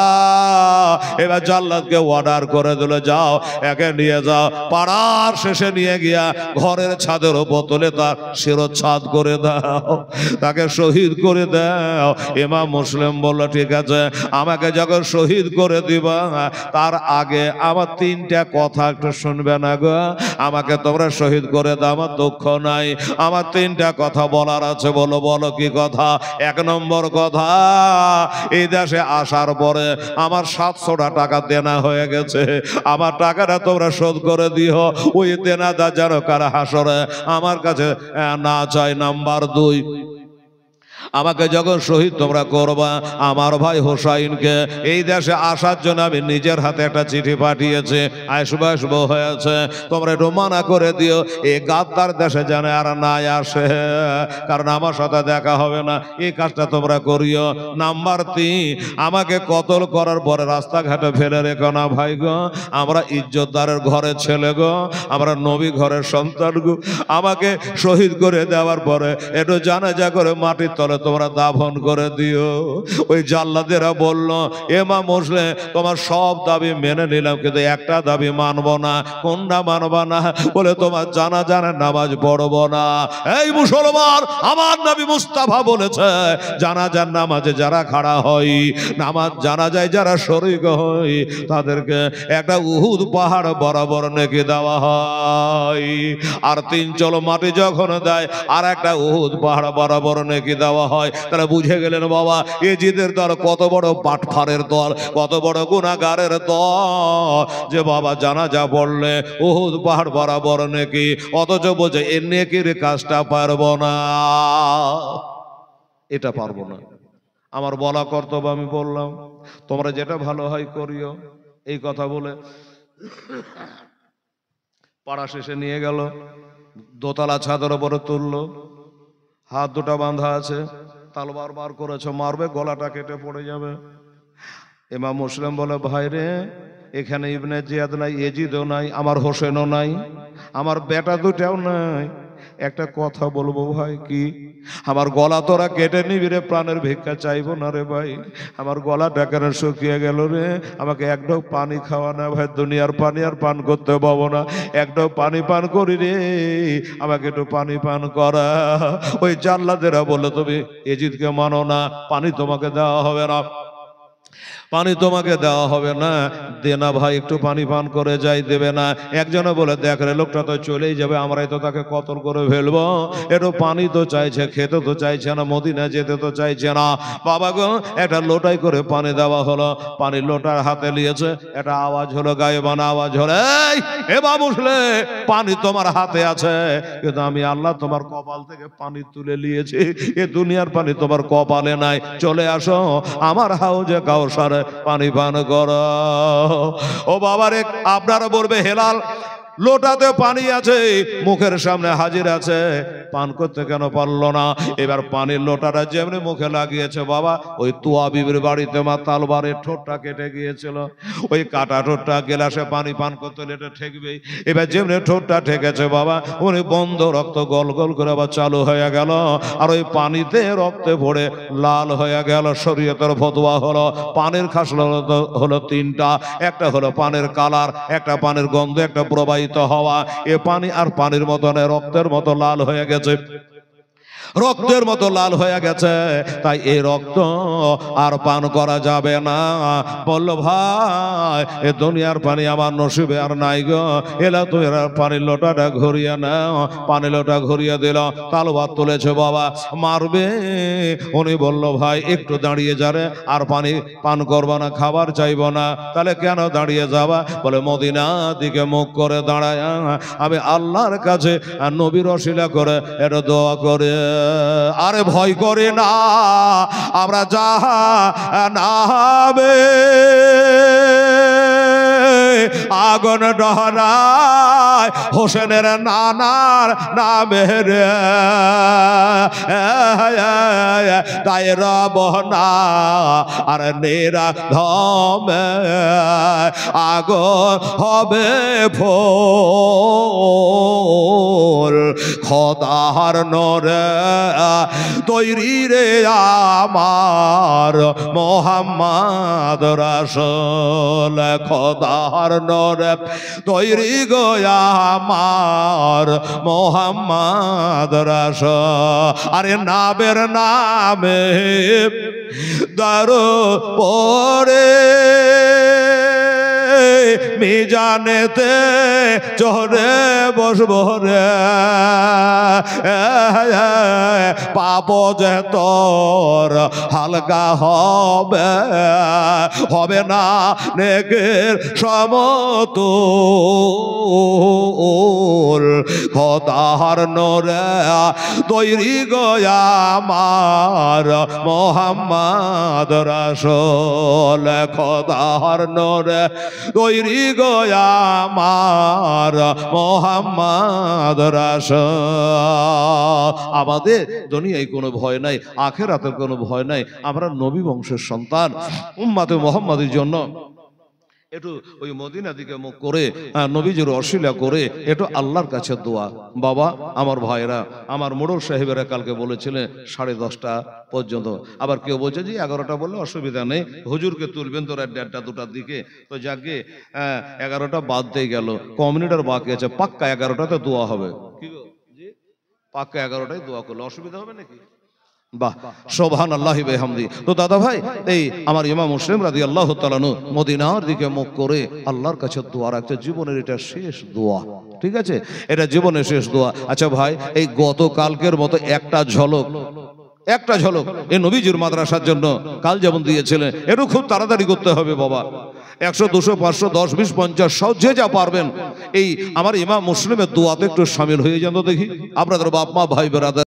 এবার জাল্লাদকে অর্ডার করে দিল, যাও একে নিয়ে যাও, পাড়ার শেষে নিয়ে গিয়া ঘরের ছাদের উপর তুলে তার শিরোচ্ছেদ করে দাও, তাকে শহীদ করে দাও। ইমাম মুসলিম বলল, ঠিক আছে, আমাকে যখন শহীদ করে দিবা, তার আগে আমার তিনটা কথা একটু শুনবে না গো? আমাকে তোমরা শহীদ করে দাও, আমার দুঃখ নাই, আমার তিনটা কথা বলার আছে। বলো বলো কি কথা? এক নম্বর কথা, এই দেশে আসার পরে আমার 700টা টাকা দেনা হয়ে গেছে, আমার টাকাটা তোমরা শোধ করে দিও, ওই দেনাদা যেন কারা হাসরে আমার কাছে না চাই। নাম্বার 2, আমাকে যখন শহীদ তোমরা করবা, আমার ভাই হোসাইনকে এই দেশে আসার জন্য আমি নিজের হাতে একটা চিঠি পাঠিয়েছি, আসবো হয়েছে, তোমরা একটু মানা করে দিও এই গাদ্দার দেশে যেন আর না আসে, কারণ আমার সাথে দেখা হবে না, এই কাজটা তোমরা করিও। নাম্বার 3, আমাকে কতল করার পরে রাস্তাঘাটে ফেলে রেখো না ভাই গো, আমরা ইজ্জতদারের ঘরের ছেলে গো, আমরা নবী ঘরের সন্তান গো, আমাকে শহীদ করে দেওয়ার পরে একটু জানাজা করে মাটির তলে তোমরা দাফন করে দিও। ওই জাল্লাদেরা বলল, ইমাম মুসলিম তোমার সব দাবি মেনে নিলাম, কিন্তু একটা দাবি মানবো না। কোনটা মানবা না? বলে তোমার জানাজার নামাজ পড়বো না। এই মুসলমান, আমার নবী মুস্তাফা বলেছে, জানাজার নামাজে যারা খাড়া হয়, নামাজ জানাজায় যারা শরীক হয়, তাদেরকে একটা উহুদ পাহাড় বরাবর নেকি দেওয়া হয়। আর 3 চলো মাটি যখন দেয়, আর একটা উহুদ পাহাড় বরাবর নেকি দেওয়া হয়। তারা বুঝে গেলেন, বাবা এজিদের দল কত বড় পাটফারের দল, কত বড় গুনাহগারের দল, যে বাবা জানাজা পড়লে উহুদ পাহাড় বরাবর নেকি, অথচ বোঝে এ নেকির কাজটা পারবো না, এটা পারবো না। আমার বলা কর্তব্য, আমি বললাম, তোমরা যেটা ভালো হয় করিও। এই কথা বলে পাড়া শেষে নিয়ে গেল, দোতলা ছাদের উপরে তুললো, হাত দুটা বাঁধা আছে, তালবার বার করেছে, মারবে, গলাটা কেটে পড়ে যাবে। ইমাম মুসলিম বলে, ভাই রে, এখানে ইবনে জিয়াদ নাই, এজিদও নাই, আমার হোসেনও নাই, আমার বেটা দুটাও নাই, একটা কথা বলবো ভাই। কি? আমার গলা তোরা কেটে নিবি রে, প্রাণের ভিক্ষা চাইবো না রে ভাই, আমার গলাটা কেন শুকিয়ে গেল রে, আমাকে এক ঢোক পানি খাওয়া না ভাই, দুনিয়ার পানি আর পান করতে পাবো না, এক ঢোক পানি পান করি রে, আমাকে একটু পানি পান করা। ওই জাল্লাদেরা বললো, তুমি এজিদকে মানো না, পানি তোমাকে দেওয়া হবে না, পানি তোমাকে দেওয়া হবে না, দে না ভাই, একটু পানি পান করে যাই। দেবে না। একজনে বলে, দেখ রে, লোকটা তো চলেই যাবে, আমরাই তো তাকে কতল করে ফেলবো, একটু পানি তো চাইছে, খেতে তো চাইছে না, মদিনা যেতে তো চাইছে না। বাবা গো, একটা লোটাই করে পানি দেওয়া হলো, পানি লোটার হাতে নিয়েছে, একটা আওয়াজ হলো, গায়েবানা আওয়াজ হলো, এই এ বাবুসলে, পানি তোমার হাতে আছে, কিন্তু আমি আল্লাহ তোমার কপাল থেকে পানি তুলে নিয়েছি, এ দুনিয়ার পানি তোমার কপালে নাই, চলে আসো আমার হাউজে কাউসারে পানি পান করো। ও বাবারে, আপনারা বলবে, হেলাল লোটাতে পানি আছে, মুখের সামনে হাজির আছে, পান করতে কেন পারলো না? এবার পানির লোটাটা যেমনি মুখে লাগিয়েছে, বাবা ওই তুয়া বিবির বাড়িতে মা তালবারের ঠোঁটটা কেটে গিয়েছিল, ওই কাটা ঠোঁটটা গেলাসে পানি পান করতে হলে এটা ঠেকবেই। এবার যেমনি ঠোঁটটা ঠেকেছে, বাবা উনি বন্ধ, রক্ত গল গল করে আবার চালু হয়ে গেল, আর ওই পানিতে রক্তে ভরে লাল হয়ে গেল। শরীয়তের ফতোয়া হলো, পানির খাসল হলো 3টা, একটা হলো পানির কালার, একটা পানির গন্ধ, একটা প্রবাহিত হওয়া। এ পানি আর পানির মতন রক্তের মতো লাল হয়ে গেছে। রক্তের মতো লাল হয়ে গেছে, তাই এই রক্ত আর পান করা যাবে না। বলল ভাই এ দুনিয়ার পানি আমার নসিবে আর নাই গো, এলা তো এরা পানির লোটাটা ঘুরিয়ে নাও। পানি লোটা ঘুরিয়ে দিল, তালবাদ তুলেছে বাবা মারবে। উনি বলল ভাই একটু দাঁড়িয়ে যাবে, আর পানি পান করবো না, খাবার চাইবো না। তাহলে কেন দাঁড়িয়ে যাবা? বলে মদিনা দিকে মুখ করে দাঁড়ায় আমি আল্লাহর কাছে নবীর ওসিলা করে এটা দোয়া করে। আরে ভয় করে না, আমরা জাহান্নামে আগুন ডহরায় হোসেনের নানার নামে রে, তাই রব না আর নেরা ধমে আগুন হবে ফোল। খোদার নরে তৈরি রে আমার মোহাম্মদ রাসূল, খোদার নরে তৈরি গো আমার মোহাম্মদ রাসূল। আরে নামের নামে দারো পরে মিজানেতে চড়ে বসবো রে, পাপ যে তোর হালকা হবে, হবে না নেকের সমতুল। খোদার নরে তৈরি গো আমার মোহাম্মদ রাসূল, খোদার নরে তৈরি গো আমার মোহাম্মদ রাসূল। আমাদের দুনিয়ায় কোনো ভয় নাই, আখিরাতের কোনো ভয় নাই। আমরা নবী বংশের সন্তান, উম্মতে মুহাম্মাদের জন্য একটু ওই মদিনা দিকে মুখ করে নবীজির অশিলা করে একটু আল্লাহর কাছে দোয়া। বাবা আমার ভাইরা, আমার মোড়ল সাহেবেরা কালকে বলেছিলেন 10:30 পর্যন্ত, আবার কেউ বলছে যে 11টা বললে অসুবিধা নেই, হুজুরকে তুলবেন তোরা 1:30 2টার দিকে। তো যাকে 11টা বাদ দিয়ে গেল, কমিউনিটার বাকি আছে, পাক্কা 11টাতে দোয়া হবে। কি গো জি, পাক্কা 11টায় দোয়া করলে অসুবিধা হবে নাকি? বাহ, সুবহানাল্লাহি ওয়া বিহামদি। তো দাদা ভাই, এই আমার ইমাম মুসলিম রাদিয়াল্লাহু তাআলা আনহু মদিনার দিকে মুখ করে আল্লাহর কাছে দোয়া রাখতে, জীবনের এটা শেষ দোয়া, ঠিক আছে, এটা জীবনের শেষ দোয়া। আচ্ছা ভাই, এই গতকালকের মতো একটা ঝলক এই নবীজির মাদ্রাসার জন্য কাল যেমন দিয়েছিলেন, একটু খুব তাড়াতাড়ি করতে হবে বাবা। 100 200 500 10 20 50 সব যে যা পারবেন এই আমার ইমাম মুসলিমের দোয়াতে একটু শামিল হয়ে যান তো দেখি, আপনাদের বাপ মা ভাই বেরাদার।